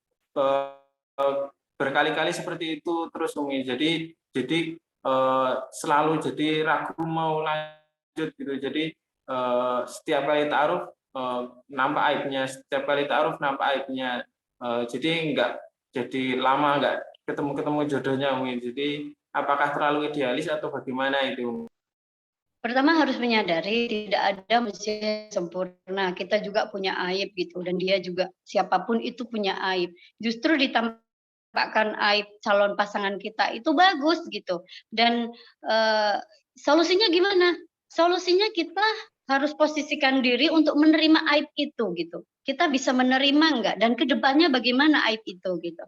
berkali-kali seperti itu terus Umi. Jadi selalu jadi ragu mau lanjut gitu. Jadi setiap kali ta'aruf nampak aibnya, setiap kali ta'aruf nampak aibnya. Jadi lama nggak ketemu jodohnya Umi. Jadi apakah terlalu idealis atau bagaimana itu? Pertama harus menyadari tidak ada manusia yang sempurna. Kita juga punya aib gitu, dan dia juga siapapun itu punya aib. Justru ditambah menampakkan aib calon pasangan kita itu bagus gitu. Dan solusinya gimana? Solusinya kita harus posisikan diri untuk menerima aib itu gitu. Kita bisa menerima enggak dan kedepannya bagaimana aib itu gitu.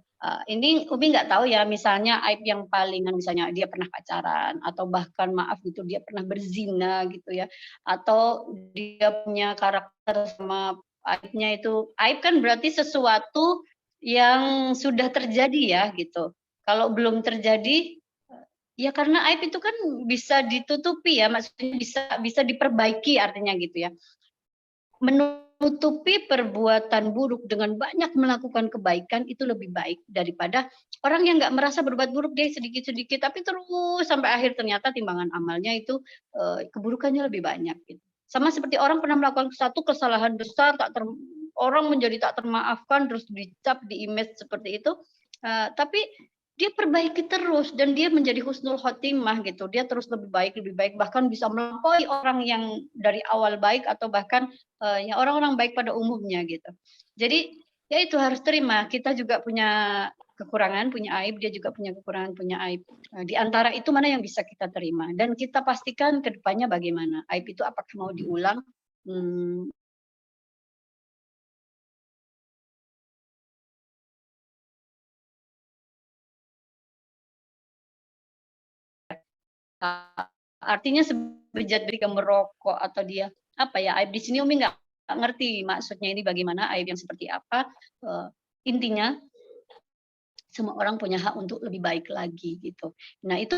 Ini Umi nggak tahu ya, misalnya aib yang palingan misalnya dia pernah pacaran atau bahkan maaf gitu dia pernah berzina gitu ya, atau dia punya karakter sama aibnya itu, aib kan berarti sesuatu yang sudah terjadi ya gitu. Kalau belum terjadi, ya karena aib itu kan bisa ditutupi ya, maksudnya bisa diperbaiki artinya gitu ya. Menutupi perbuatan buruk dengan banyak melakukan kebaikan itu lebih baik daripada orang yang nggak merasa berbuat buruk, dia sedikit-sedikit tapi terus sampai akhir ternyata timbangan amalnya itu keburukannya lebih banyak gitu. Sama seperti orang pernah melakukan satu kesalahan besar, orang menjadi tak termaafkan, terus dicap, di-image seperti itu, tapi dia perbaiki terus dan dia menjadi husnul khotimah gitu. Dia terus lebih baik, bahkan bisa melampaui orang yang dari awal baik atau bahkan ya orang-orang baik pada umumnya gitu. Jadi ya itu harus terima. Kita juga punya kekurangan, punya aib, dia juga punya kekurangan, punya aib. Di antara itu mana yang bisa kita terima dan kita pastikan ke depannya bagaimana. Aib itu apakah mau diulang? Hmm, artinya sebejat dia merokok atau dia apa ya, aib di sini Umi nggak ngerti maksudnya ini bagaimana, aib yang seperti apa. Intinya semua orang punya hak untuk lebih baik lagi gitu. Nah itu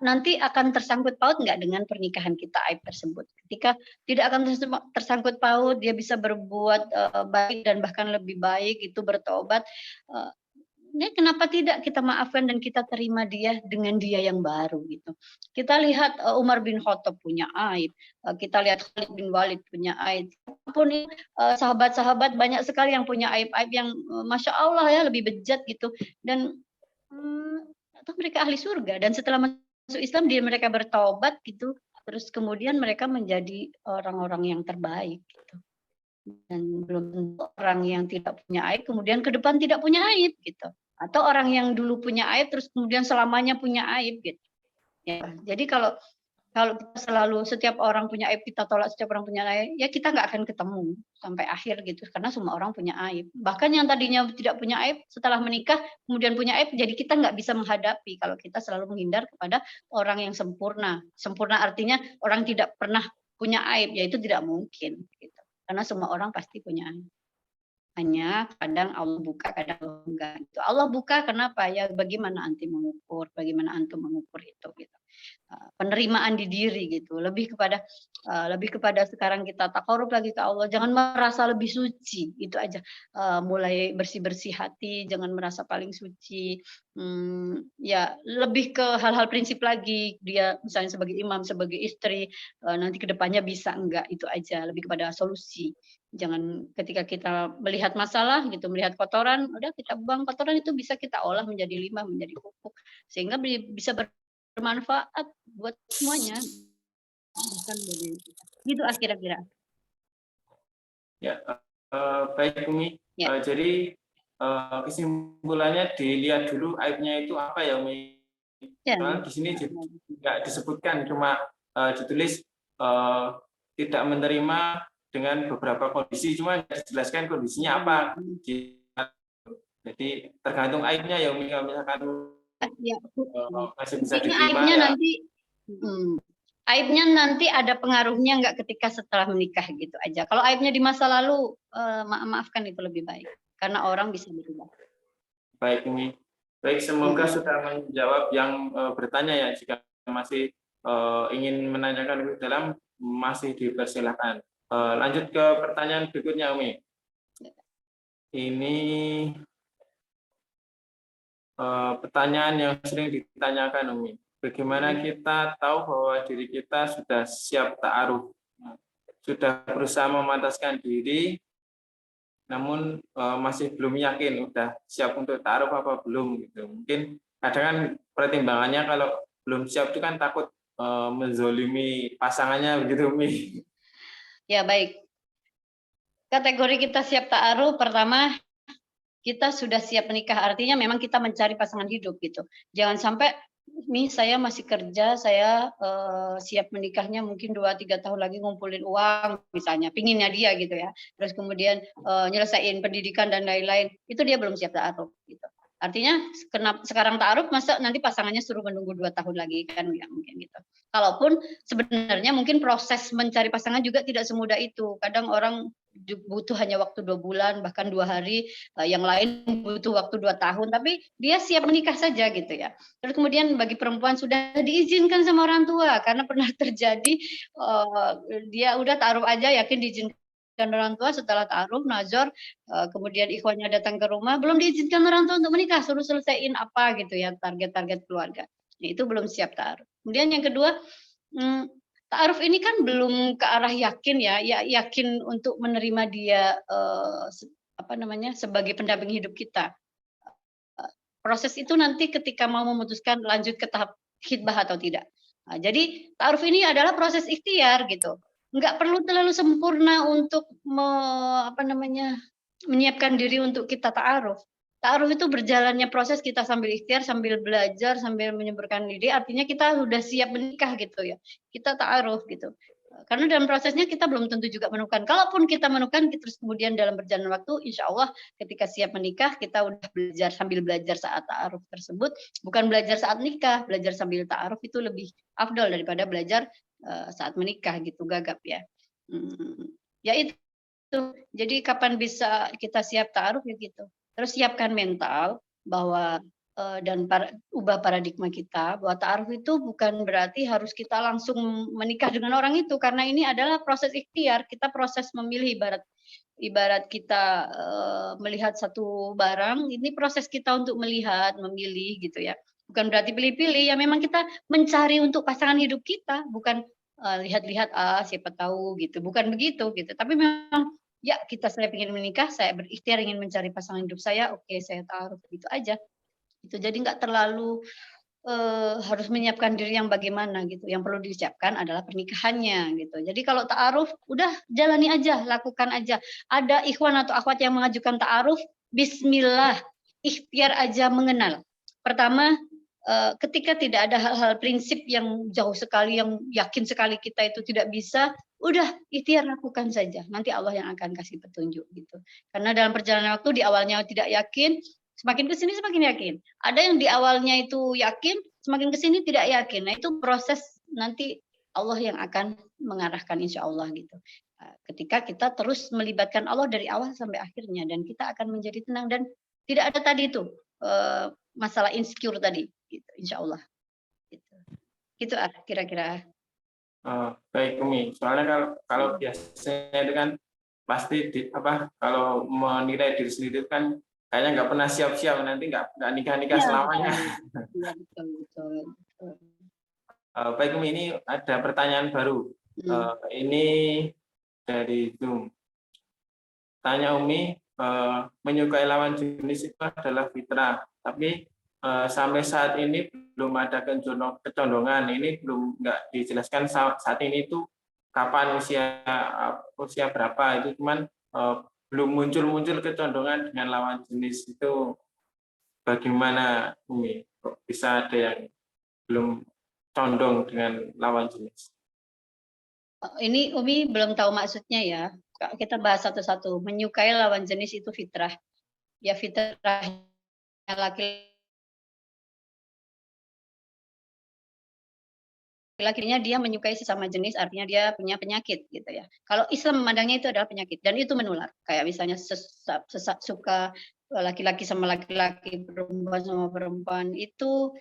nanti akan tersangkut paut nggak dengan pernikahan kita aib tersebut. Ketika tidak akan tersangkut paut, dia bisa berbuat baik dan bahkan lebih baik itu bertobat. Ya kenapa tidak kita maafkan dan kita terima dia dengan dia yang baru gitu. Kita lihat Umar bin Khattab punya aib, kita lihat Khalid bin Walid punya aib. Apapun sahabat-sahabat banyak sekali yang punya aib-aib yang masya Allah ya lebih bejat gitu. Dan atau mereka ahli surga dan setelah masuk Islam dia mereka bertobat gitu. Terus kemudian mereka menjadi orang-orang yang terbaik gitu. Dan belum tentu orang yang tidak punya aib kemudian ke depan tidak punya aib gitu. Atau orang yang dulu punya aib terus kemudian selamanya punya aib gitu. Ya, jadi kalau kalau kita selalu setiap orang punya aib kita tolak, setiap orang punya aib, ya kita nggak akan ketemu sampai akhir gitu karena semua orang punya aib. Bahkan yang tadinya tidak punya aib setelah menikah kemudian punya aib, jadi kita nggak bisa menghadapi kalau kita selalu menghindar kepada orang yang sempurna. Sempurna artinya orang tidak pernah punya aib, yaitu tidak mungkin gitu. Karena semua orang pasti punya aib. Hanya kadang Allah buka, kadang Allah enggak. Gitu. Allah buka kenapa? Ya bagaimana antum mengukur, bagaimana antum mengukur itu gitu. Penerimaan di diri gitu. Lebih kepada sekarang kita takarub lagi ke Allah. Jangan merasa lebih suci, itu aja. Mulai bersih-bersih hati, jangan merasa paling suci. Ya lebih ke hal-hal prinsip lagi. Dia misalnya sebagai imam, sebagai istri, nanti kedepannya bisa enggak, itu aja. Lebih kepada solusi. Jangan ketika kita melihat masalah gitu, melihat kotoran, udah kita buang kotoran itu bisa kita olah menjadi limbah, menjadi pupuk sehingga bisa bermanfaat buat semuanya. Bukan gitu kira-kira. Ya, baik Umi. Ya. Jadi kesimpulannya dilihat dulu aibnya itu apa ya Umi. Ya. Soalnya di sini nggak disebutkan, cuma ditulis tidak menerima dengan beberapa kondisi, cuma nggak dijelaskan kondisinya apa. Jadi tergantung aibnya ya Umi, kalau misalkan Ya. masih bisa Intinya diterima aibnya ya. nanti aibnya nanti ada pengaruhnya nggak ketika setelah menikah gitu aja. Kalau aibnya di masa lalu, maafkan itu lebih baik karena orang bisa berubah. Baik Umi. Baik, semoga sudah menjawab yang bertanya ya. Jika masih ingin menanyakan lebih dalam, masih dipersilakan. Lanjut ke pertanyaan berikutnya Umi. Ini pertanyaan yang sering ditanyakan Umi. Bagaimana kita tahu bahwa diri kita sudah siap ta'aruf, sudah berusaha memantaskan diri, namun masih belum yakin udah siap untuk ta'aruf apa belum gitu. Mungkin kadang kan pertimbangannya kalau belum siap itu kan takut menzolimi pasangannya begitu Umi. Ya baik. Kategori kita siap ta'aruf pertama kita sudah siap menikah, artinya memang kita mencari pasangan hidup gitu. Jangan sampai nih saya masih kerja, saya siap menikahnya mungkin 2-3 tahun lagi ngumpulin uang misalnya, pinginnya dia gitu ya. Terus kemudian nyelesain pendidikan dan lain-lain, itu dia belum siap ta'aruf gitu. Artinya kenapa sekarang ta'aruf masa nanti pasangannya suruh menunggu 2 tahun lagi, kan nggak mungkin gitu. Kalaupun sebenarnya mungkin proses mencari pasangan juga tidak semudah itu. Kadang orang butuh hanya waktu 2 bulan, bahkan 2 hari, yang lain butuh waktu 2 tahun, tapi dia siap menikah saja gitu ya. Terus kemudian bagi perempuan sudah diizinkan sama orang tua, karena pernah terjadi, dia udah ta'aruf aja yakin diizinkan orang tua, setelah ta'aruf, nazar, kemudian ikhwannya datang ke rumah, belum diizinkan orang tua untuk menikah, suruh selesaiin apa gitu ya, target-target keluarga. Nah, itu belum siap ta'aruf. Kemudian yang kedua, ta'aruf ini kan belum ke arah yakin ya, yakin untuk menerima dia, sebagai pendamping hidup kita. Proses itu nanti ketika mau memutuskan lanjut ke tahap khitbah atau tidak. Nah, jadi ta'aruf ini adalah proses ikhtiar gitu. Nggak perlu terlalu sempurna untuk menyiapkan diri untuk kita ta'aruf. Ta'aruf itu berjalannya proses kita sambil ikhtiar, sambil belajar, sambil menyuburkan diri, artinya kita sudah siap menikah gitu ya. Kita ta'aruf gitu. Karena dalam prosesnya kita belum tentu juga menemukan. Kalaupun kita menemukan, terus kemudian dalam berjalan waktu, insya Allah ketika siap menikah, kita udah belajar sambil belajar saat ta'aruf tersebut. Bukan belajar saat nikah, belajar sambil ta'aruf itu lebih afdal daripada belajar saat menikah gitu, gagap ya. Ya itu. Jadi kapan bisa kita siap ta'aruf ya gitu. Terus siapkan mental bahwa dan ubah paradigma kita bahwa ta'aruf itu bukan berarti harus kita langsung menikah dengan orang itu, karena ini adalah proses ikhtiar, kita proses memilih, ibarat kita melihat satu barang, ini proses kita untuk melihat, memilih gitu ya. Bukan berarti pilih-pilih, ya memang kita mencari untuk pasangan hidup kita, bukan lihat-lihat siapa tahu gitu, bukan begitu gitu. Tapi memang ya saya ingin menikah, saya berikhtiar ingin mencari pasangan hidup saya, oke saya ta'aruf gitu aja. Itu jadi nggak terlalu harus menyiapkan diri yang bagaimana gitu. Yang perlu disiapkan adalah pernikahannya gitu. Jadi kalau ta'aruf udah jalani aja, lakukan aja. Ada ikhwan atau akhwat yang mengajukan ta'aruf, bismillah, ikhtiar aja mengenal. Pertama, ketika tidak ada hal-hal prinsip yang jauh sekali, yang yakin sekali kita itu tidak bisa, udah ikhtiar lakukan saja. Nanti Allah yang akan kasih petunjuk gitu. Karena dalam perjalanan waktu di awalnya tidak yakin, semakin ke sini semakin yakin. Ada yang di awalnya itu yakin, semakin ke sini tidak yakin. Nah, itu proses nanti Allah yang akan mengarahkan insya Allah gitu. Ketika kita terus melibatkan Allah dari awal sampai akhirnya, dan kita akan menjadi tenang dan tidak ada tadi itu masalah insecure tadi, gitu, insya Allah. Gitu. Gitu kira-kira. Baik Umi, soalnya kalau biasanya itu kan pasti kalau menilai diri sendiri itu kan kayaknya nggak pernah siap-siap, nanti nggak nikah-nikah selamanya. Iya, betul. Baik Umi, ini ada pertanyaan baru. Ini dari Zoom. Tanya Umi, menyukai lawan jenis itu adalah fitrah, tapi sampai saat ini belum ada kecondongan. Ini belum nggak dijelaskan saat ini itu kapan, usia berapa, itu cuman belum muncul kecondongan dengan lawan jenis itu. Bagaimana Umi? Kok bisa ada yang belum condong dengan lawan jenis? Ini Umi belum tahu maksudnya ya. Kita bahas satu-satu. Menyukai lawan jenis itu fitrah. Ya fitrah laki-lakinya dia menyukai sesama jenis, artinya dia punya penyakit gitu ya. Kalau Islam memandangnya itu adalah penyakit dan itu menular. Kayak misalnya suka laki-laki sama laki-laki, perempuan sama perempuan, itu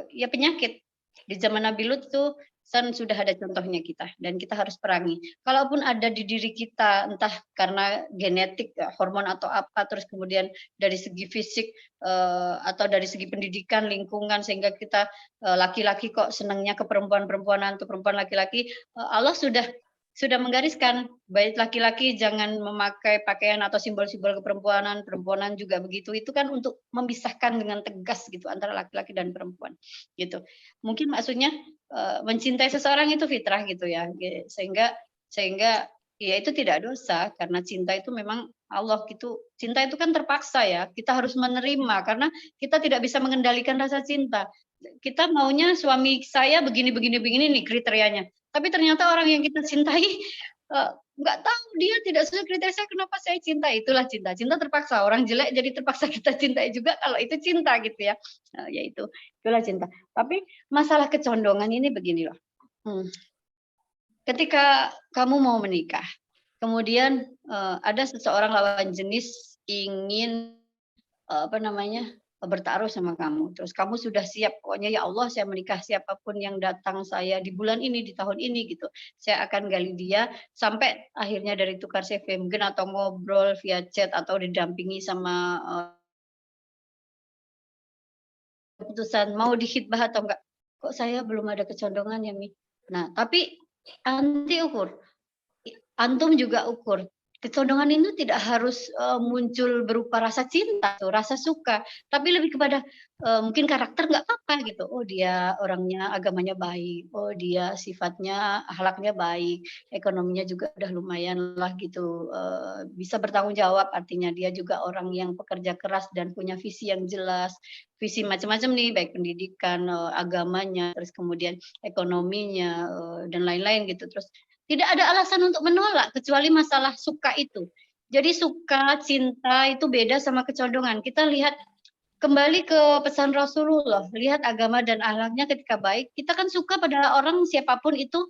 ya penyakit. Di zaman Nabi Lut itu sudah ada contohnya kita, dan kita harus perangi. Kalaupun ada di diri kita, entah karena genetik, hormon atau apa, terus kemudian dari segi fisik atau dari segi pendidikan, lingkungan, sehingga kita laki-laki kok senangnya ke perempuan-perempuanan atau perempuan laki-laki, Allah sudah menggariskan, baik laki-laki jangan memakai pakaian atau simbol-simbol keperempuanan, perempuanan juga begitu. Itu kan untuk memisahkan dengan tegas gitu antara laki-laki dan perempuan gitu. Mungkin maksudnya mencintai seseorang itu fitrah gitu ya, sehingga ya itu tidak dosa, karena cinta itu memang Allah gitu. Cinta itu kan terpaksa ya, kita harus menerima karena kita tidak bisa mengendalikan rasa cinta. Kita maunya suami saya begini begini begini nih kriterianya. Tapi ternyata orang yang kita cintai nggak tahu dia tidak sesuai kriteria saya, kenapa saya cinta? Itulah cinta. Cinta terpaksa. Orang jelek jadi terpaksa kita cintai juga kalau itu cinta gitu ya. Yaitu itulah cinta. Tapi masalah kecondongan ini begini loh. Ketika kamu mau menikah, kemudian ada seseorang lawan jenis ingin bertaruh sama kamu. Terus kamu sudah siap, pokoknya ya Allah saya menikah siapapun yang datang saya di bulan ini, di tahun ini gitu. Saya akan gali dia sampai akhirnya dari tukar CV mungkin atau ngobrol via chat atau didampingi sama keputusan mau dihitbah atau enggak. Kok saya belum ada kecondongan ya Mi? Nah, tapi nanti ukur. Antum juga ukur. Kecondongan itu tidak harus muncul berupa rasa cinta, tuh, rasa suka, tapi lebih kepada mungkin karakter nggak apa-apa gitu. Oh dia orangnya agamanya baik, oh dia sifatnya akhlaknya baik, ekonominya juga udah lumayan lah gitu, bisa bertanggung jawab. Artinya dia juga orang yang pekerja keras dan punya visi yang jelas, visi macam-macam nih, baik pendidikan, agamanya, terus kemudian ekonominya dan lain-lain gitu. Terus tidak ada alasan untuk menolak kecuali masalah suka itu. Jadi suka, cinta itu beda sama kecondongan. Kita lihat kembali ke pesan Rasulullah, lihat agama dan akhlaknya ketika baik. Kita kan suka pada orang siapapun itu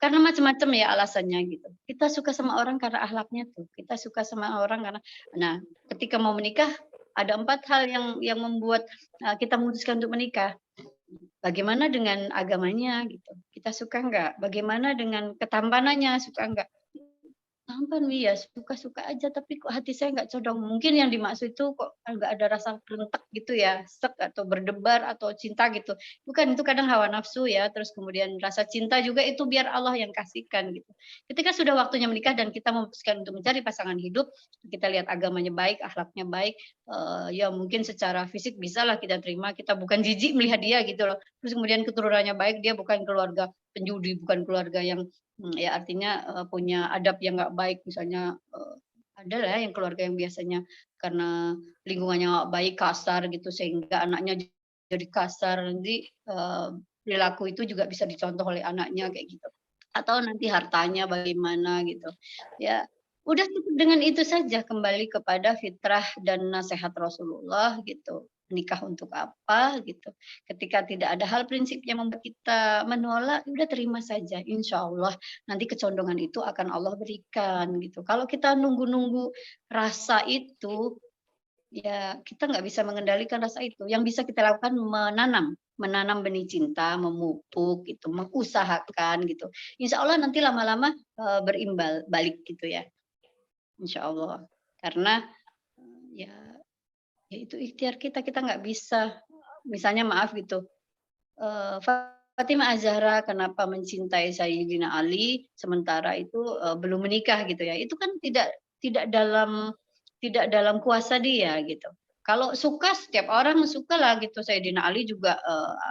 karena macam-macam ya alasannya gitu. Kita suka sama orang karena akhlaknya tuh. Kita suka sama orang karena nah, ketika mau menikah ada 4 hal yang membuat kita memutuskan untuk menikah. Bagaimana dengan agamanya gitu, kita suka nggak? Bagaimana dengan ketampanannya, suka nggak? Tampan ya, suka-suka aja tapi kok hati saya nggak condong. Mungkin yang dimaksud itu kok nggak ada rasa rentak gitu ya, sek atau berdebar atau cinta gitu. Bukan, itu kadang hawa nafsu ya, terus kemudian rasa cinta juga itu biar Allah yang kasihkan gitu. Ketika sudah waktunya menikah dan kita memutuskan untuk mencari pasangan hidup, kita lihat agamanya baik, akhlaknya baik, ya mungkin secara fisik bisalah kita terima, kita bukan jijik melihat dia gitu loh. Terus kemudian keturunannya baik, dia bukan keluarga penjudi, bukan keluarga yang ya artinya punya adab yang nggak baik, misalnya ada lah yang keluarga yang biasanya karena lingkungannya nggak baik, kasar gitu sehingga anaknya jadi kasar, nanti perilaku itu juga bisa dicontoh oleh anaknya kayak gitu. Atau nanti hartanya bagaimana gitu. Ya, udah cukup dengan itu saja, kembali kepada fitrah dan nasihat Rasulullah gitu. Nikah untuk apa gitu. Ketika tidak ada hal prinsip yang membuat kita menolak, udah terima saja. Insya Allah nanti kecondongan itu akan Allah berikan gitu. Kalau kita nunggu-nunggu rasa itu, ya kita nggak bisa mengendalikan rasa itu. Yang bisa kita lakukan menanam benih cinta, memupuk gitu, mengusahakan gitu. Insya Allah nanti lama-lama berimbal balik gitu ya. Insya Allah. Karena ya ya itu ikhtiar kita, kita nggak bisa, misalnya maaf gitu, Fatimah Az-Zahra kenapa mencintai Sayyidina Ali, sementara itu, belum menikah gitu ya, itu kan tidak dalam kuasa dia gitu. Kalau suka, setiap orang sukalah gitu, Sayyidina Ali juga,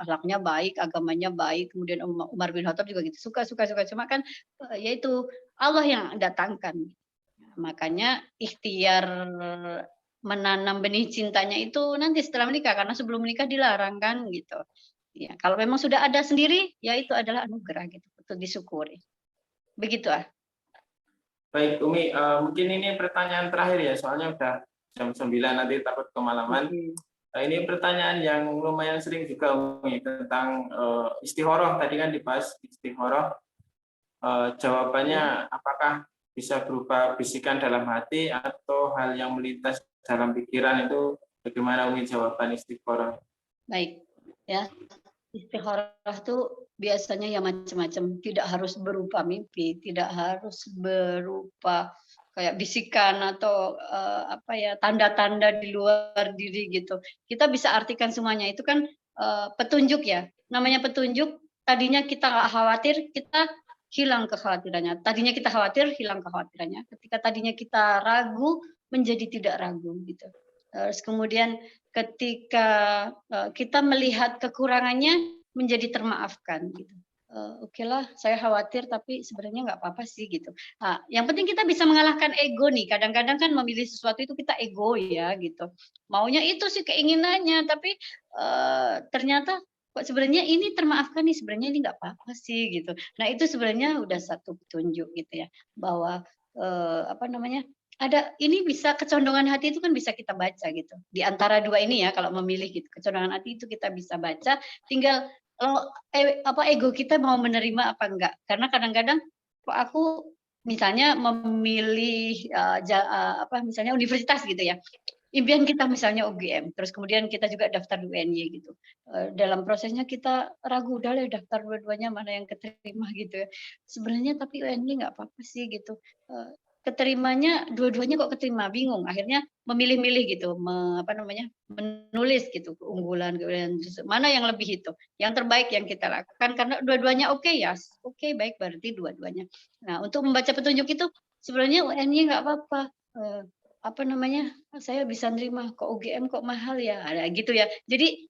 akhlaknya baik, agamanya baik, kemudian Umar bin Khattab juga gitu, suka suka suka, cuma kan, ya itu Allah yang datangkan. Makanya ikhtiar menanam benih cintanya itu nanti setelah menikah, karena sebelum menikah dilarang kan gitu. Ya, kalau memang sudah ada sendiri, ya itu adalah anugerah gitu untuk disyukuri. Begitu ah. Baik, Umi, mungkin ini pertanyaan terakhir ya, soalnya udah jam 9 nanti takut kemalaman. Ini pertanyaan yang lumayan sering juga, Umi, tentang istikharah. Tadi kan dibahas istikharah. Jawabannya apakah bisa berupa bisikan dalam hati atau hal yang melintas dalam pikiran, itu bagaimana Umi jawaban istikharah? Baik, ya. Istikharah itu biasanya ya macam-macam, tidak harus berupa mimpi, tidak harus berupa kayak bisikan atau tanda-tanda di luar diri gitu. Kita bisa artikan semuanya, itu kan petunjuk ya. Namanya petunjuk, tadinya kita nggak khawatir, kita hilang kekhawatirannya. Tadinya kita khawatir, hilang kekhawatirannya. Ketika tadinya kita ragu, menjadi tidak ragu gitu. Terus kemudian ketika kita melihat kekurangannya menjadi termaafkan gitu. Oke lah, saya khawatir tapi sebenarnya nggak apa-apa sih gitu. Nah, yang penting kita bisa mengalahkan ego nih. Kadang-kadang kan memilih sesuatu itu kita ego ya gitu. Maunya itu sih keinginannya, tapi ternyata kok sebenarnya ini termaafkan nih, sebenarnya ini nggak apa-apa sih gitu. Nah itu sebenarnya udah satu petunjuk gitu ya bahwa apa namanya ada ini bisa kecondongan hati itu kan bisa kita baca gitu. Di antara dua ini ya kalau memilih gitu kecondongan hati itu kita bisa baca. Tinggal apa, ego kita mau menerima apa enggak. Karena kadang-kadang kok aku misalnya memilih, apa, misalnya universitas gitu ya, impian kita misalnya UGM, terus kemudian kita juga daftar UNY gitu. Dalam prosesnya kita ragu, udah deh daftar dua-duanya mana yang keterima gitu ya. Sebenarnya tapi UNY nggak apa-apa sih gitu, keterimanya dua-duanya kok keterima, bingung. Akhirnya memilih-milih gitu, apa namanya, menulis gitu keunggulan mana yang lebih itu, yang terbaik yang kita lakukan karena dua-duanya oke ya, oke baik berarti dua-duanya. Nah untuk membaca petunjuk itu sebenarnya UNY nggak apa-apa, apa namanya, saya bisa nerima, kok UGM kok mahal ya, ada gitu ya. Jadi,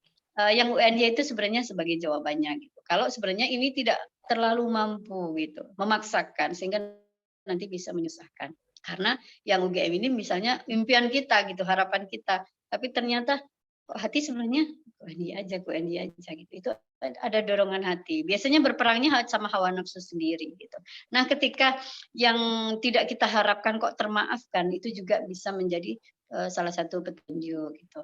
yang UNY itu sebenarnya sebagai jawabannya gitu. Kalau sebenarnya ini tidak terlalu mampu gitu, memaksakan sehingga nanti bisa menyusahkan. Karena yang UGM ini misalnya impian kita gitu, harapan kita, tapi ternyata kok hati sebenarnya ke UNY aja gitu. Itu ada dorongan hati. Biasanya berperangnya sama hawa nafsu sendiri gitu. Nah, ketika yang tidak kita harapkan kok termaafkan, itu juga bisa menjadi, salah satu petunjuk gitu.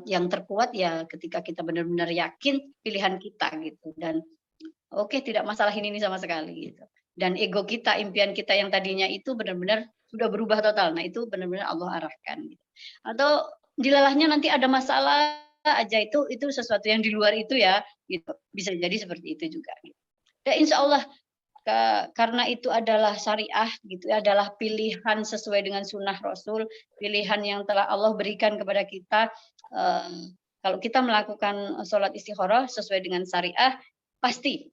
Yang terkuat ya ketika kita benar-benar yakin pilihan kita gitu dan oke tidak masalah ini sama sekali gitu. Dan ego kita, impian kita yang tadinya itu benar-benar sudah berubah total. Nah, itu benar-benar Allah arahkan gitu. Atau dilalahnya nanti ada masalah aja itu sesuatu yang di luar itu ya gitu. Bisa jadi seperti itu juga gitu. Dan insya Allah karena itu adalah syariah gitu ya, adalah pilihan sesuai dengan sunnah Rasul, pilihan yang telah Allah berikan kepada kita. Kalau kita melakukan sholat istikharah sesuai dengan syariah, pasti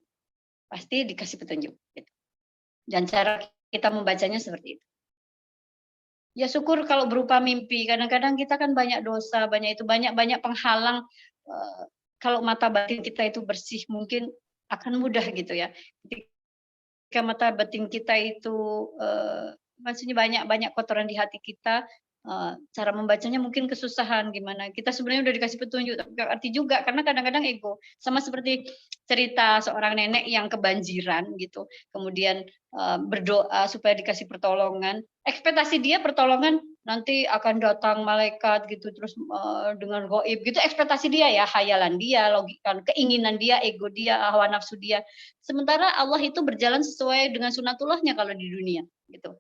pasti dikasih petunjuk. Gitu. Dan cara kita membacanya seperti itu. Ya syukur kalau berupa mimpi. Kadang-kadang kita kan banyak dosa, banyak itu banyak penghalang. Kalau mata batin kita itu bersih, mungkin akan mudah gitu ya. Ketika mata batin kita itu maksudnya banyak kotoran di hati kita, cara membacanya mungkin kesusahan gimana. Kita sebenarnya udah dikasih petunjuk, tapi nggak arti juga karena kadang-kadang ego. Sama seperti cerita seorang nenek yang kebanjiran gitu, kemudian berdoa supaya dikasih pertolongan. Ekspektasi dia pertolongan nanti akan datang malaikat gitu, terus dengan goib gitu. Ekspektasi dia ya, hayalan dia, logika, keinginan dia, ego dia, hawa nafsu dia. Sementara Allah itu berjalan sesuai dengan sunatullahnya kalau di dunia gitu.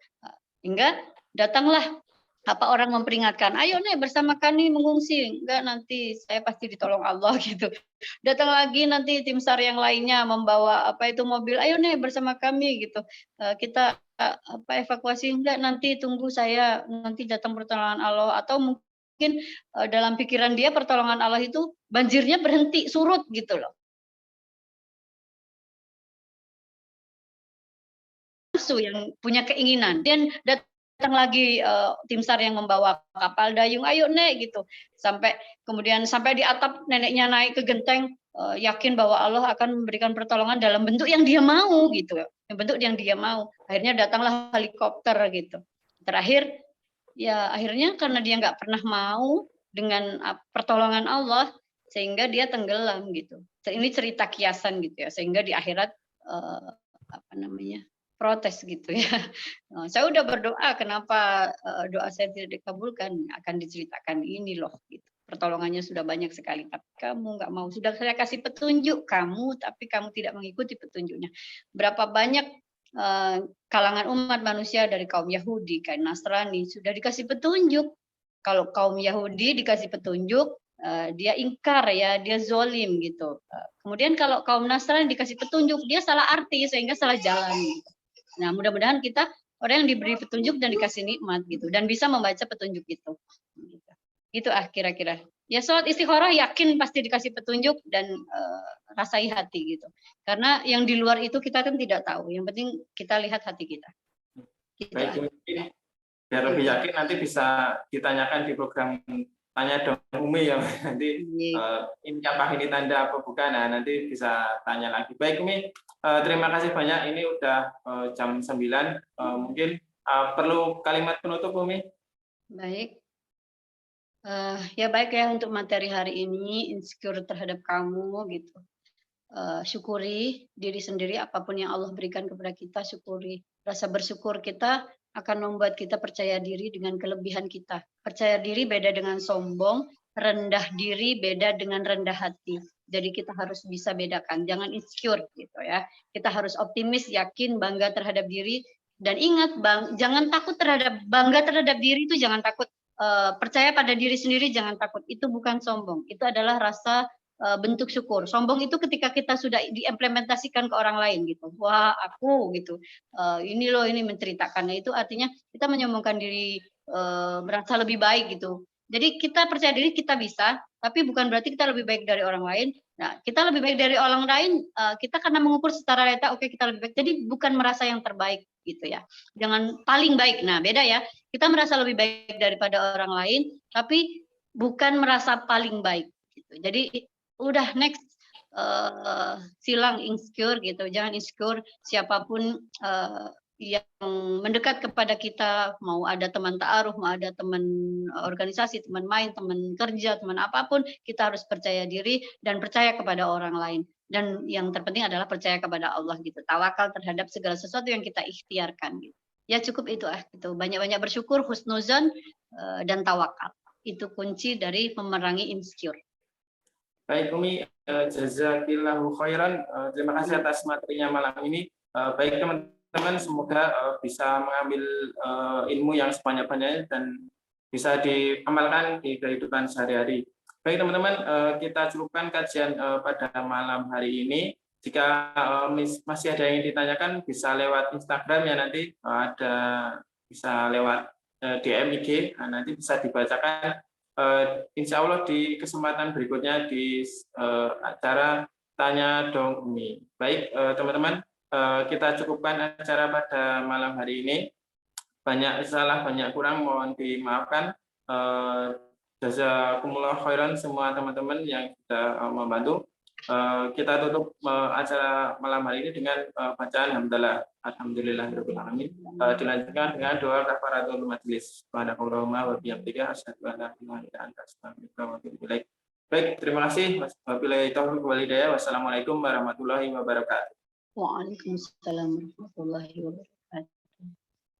Hingga datanglah apa orang memperingatkan, "Ayo nih bersama kami mengungsi." "Enggak, nanti saya pasti ditolong Allah," gitu. Datang lagi nanti tim SAR yang lainnya membawa apa itu mobil, "Ayo nih bersama kami," gitu. Kita apa evakuasi, "Enggak, nanti tunggu saya, nanti datang pertolongan Allah." Atau mungkin dalam pikiran dia pertolongan Allah itu banjirnya berhenti, surut gitu loh. Nafsu yang punya keinginan dan datang lagi, tim SAR yang membawa kapal dayung, "Ayo Nek," gitu. Sampai di atap neneknya naik ke genteng, yakin bahwa Allah akan memberikan pertolongan dalam bentuk yang dia mau gitu, yang bentuk yang dia mau. Akhirnya datanglah helikopter gitu. Terakhir, ya akhirnya karena dia nggak pernah mau dengan pertolongan Allah, sehingga dia tenggelam gitu. Ini cerita kiasan gitu ya, sehingga di akhirat, apa namanya, protes gitu ya. Saya udah berdoa kenapa, doa saya tidak dikabulkan, akan diceritakan ini loh gitu. Pertolongannya sudah banyak sekali, tapi kamu nggak mau. Sudah saya kasih petunjuk kamu, tapi kamu tidak mengikuti petunjuknya. Berapa banyak, kalangan umat manusia dari kaum Yahudi, kaum Nasrani, sudah dikasih petunjuk. Kalau kaum Yahudi dikasih petunjuk, dia ingkar ya, dia zolim gitu. Kemudian kalau kaum Nasrani dikasih petunjuk, dia salah arti sehingga salah jalan. Gitu. Nah, mudah-mudahan kita orang yang diberi petunjuk dan dikasih nikmat gitu dan bisa membaca petunjuk itu. Gitu. Itu kira-kira. Ya sholat istikharah yakin pasti dikasih petunjuk dan rasai hati gitu. Karena yang di luar itu kita kan tidak tahu. Yang penting kita lihat hati kita. Gitu. Baik, mungkin biar lebih yakin nanti bisa ditanyakan di program Tanya Dong Umi ya. Nanti ini apa ini tanda apa bukan, nah nanti bisa tanya lagi. Baik Umi, Terima kasih banyak. Ini udah jam 9. Mungkin perlu kalimat penutup, Umi? Baik. Ya baik ya untuk materi hari ini, insecure terhadap kamu gitu. Syukuri diri sendiri apapun yang Allah berikan kepada kita, syukuri. Rasa bersyukur kita akan membuat kita percaya diri dengan kelebihan kita. Percaya diri beda dengan sombong, rendah diri beda dengan rendah hati. Jadi kita harus bisa bedakan, jangan insecure gitu ya. Kita harus optimis, yakin, bangga terhadap diri dan ingat jangan takut bangga terhadap diri itu jangan takut. Percaya pada diri sendiri jangan takut. Itu bukan sombong. Itu adalah rasa bentuk syukur. Sombong itu ketika kita sudah diimplementasikan ke orang lain gitu. Wah, aku gitu. Ini loh ini menceritakannya itu artinya kita menyombongkan diri merasa lebih baik gitu. Jadi kita percaya diri kita bisa, tapi bukan berarti kita lebih baik dari orang lain. Nah, kita lebih baik dari orang lain kita karena mengukur secara realita oke kita lebih baik. Jadi bukan merasa yang terbaik gitu ya. Jangan paling baik. Nah, beda ya. Kita merasa lebih baik daripada orang lain, tapi bukan merasa paling baik gitu. Jadi udah next silang insecure gitu, jangan insecure siapapun yang mendekat kepada kita, mau ada teman ta'aruf, mau ada teman organisasi, teman main, teman kerja, teman apapun, kita harus percaya diri dan percaya kepada orang lain. Dan yang terpenting adalah percaya kepada Allah gitu, tawakal terhadap segala sesuatu yang kita ikhtiarkan gitu. Ya cukup itu gitu. Banyak-banyak bersyukur, husnuzon dan tawakal. Itu kunci dari memerangi insecure. Baik, Umi, jazakillahu khairan. Terima kasih atas materinya malam ini. Baik, teman-teman, semoga bisa mengambil ilmu yang sebanyak-banyaknya dan bisa diamalkan di kehidupan sehari-hari. Baik, teman-teman, kita cukupkan kajian pada malam hari ini. Jika masih ada yang ditanyakan, bisa lewat Instagram ya nanti, ada bisa lewat DM IG, nanti bisa dibacakan. Insya Allah di kesempatan berikutnya di acara Tanya Dong Umi. Baik, teman-teman, kita cukupkan acara pada malam hari ini. Banyak salah, banyak kurang, mohon dimaafkan. Jazakumullah khairan semua teman-teman yang sudah membantu. Kita tutup acara malam hari ini dengan bacaan Alhamdulillahirabbil alamin. Dilanjutkan dengan doa kafaratul majelis. Subhanakallahumma wa bihamdika asyhadu an la ilaha illa anta astaghfiruka wa atubu ilaik. Baik, terima kasih. Wabillahi taufiq wal hidayah. Wassalamualaikum warahmatullahi wabarakatuh. Waalaikumsalam warahmatullahi wabarakatuh.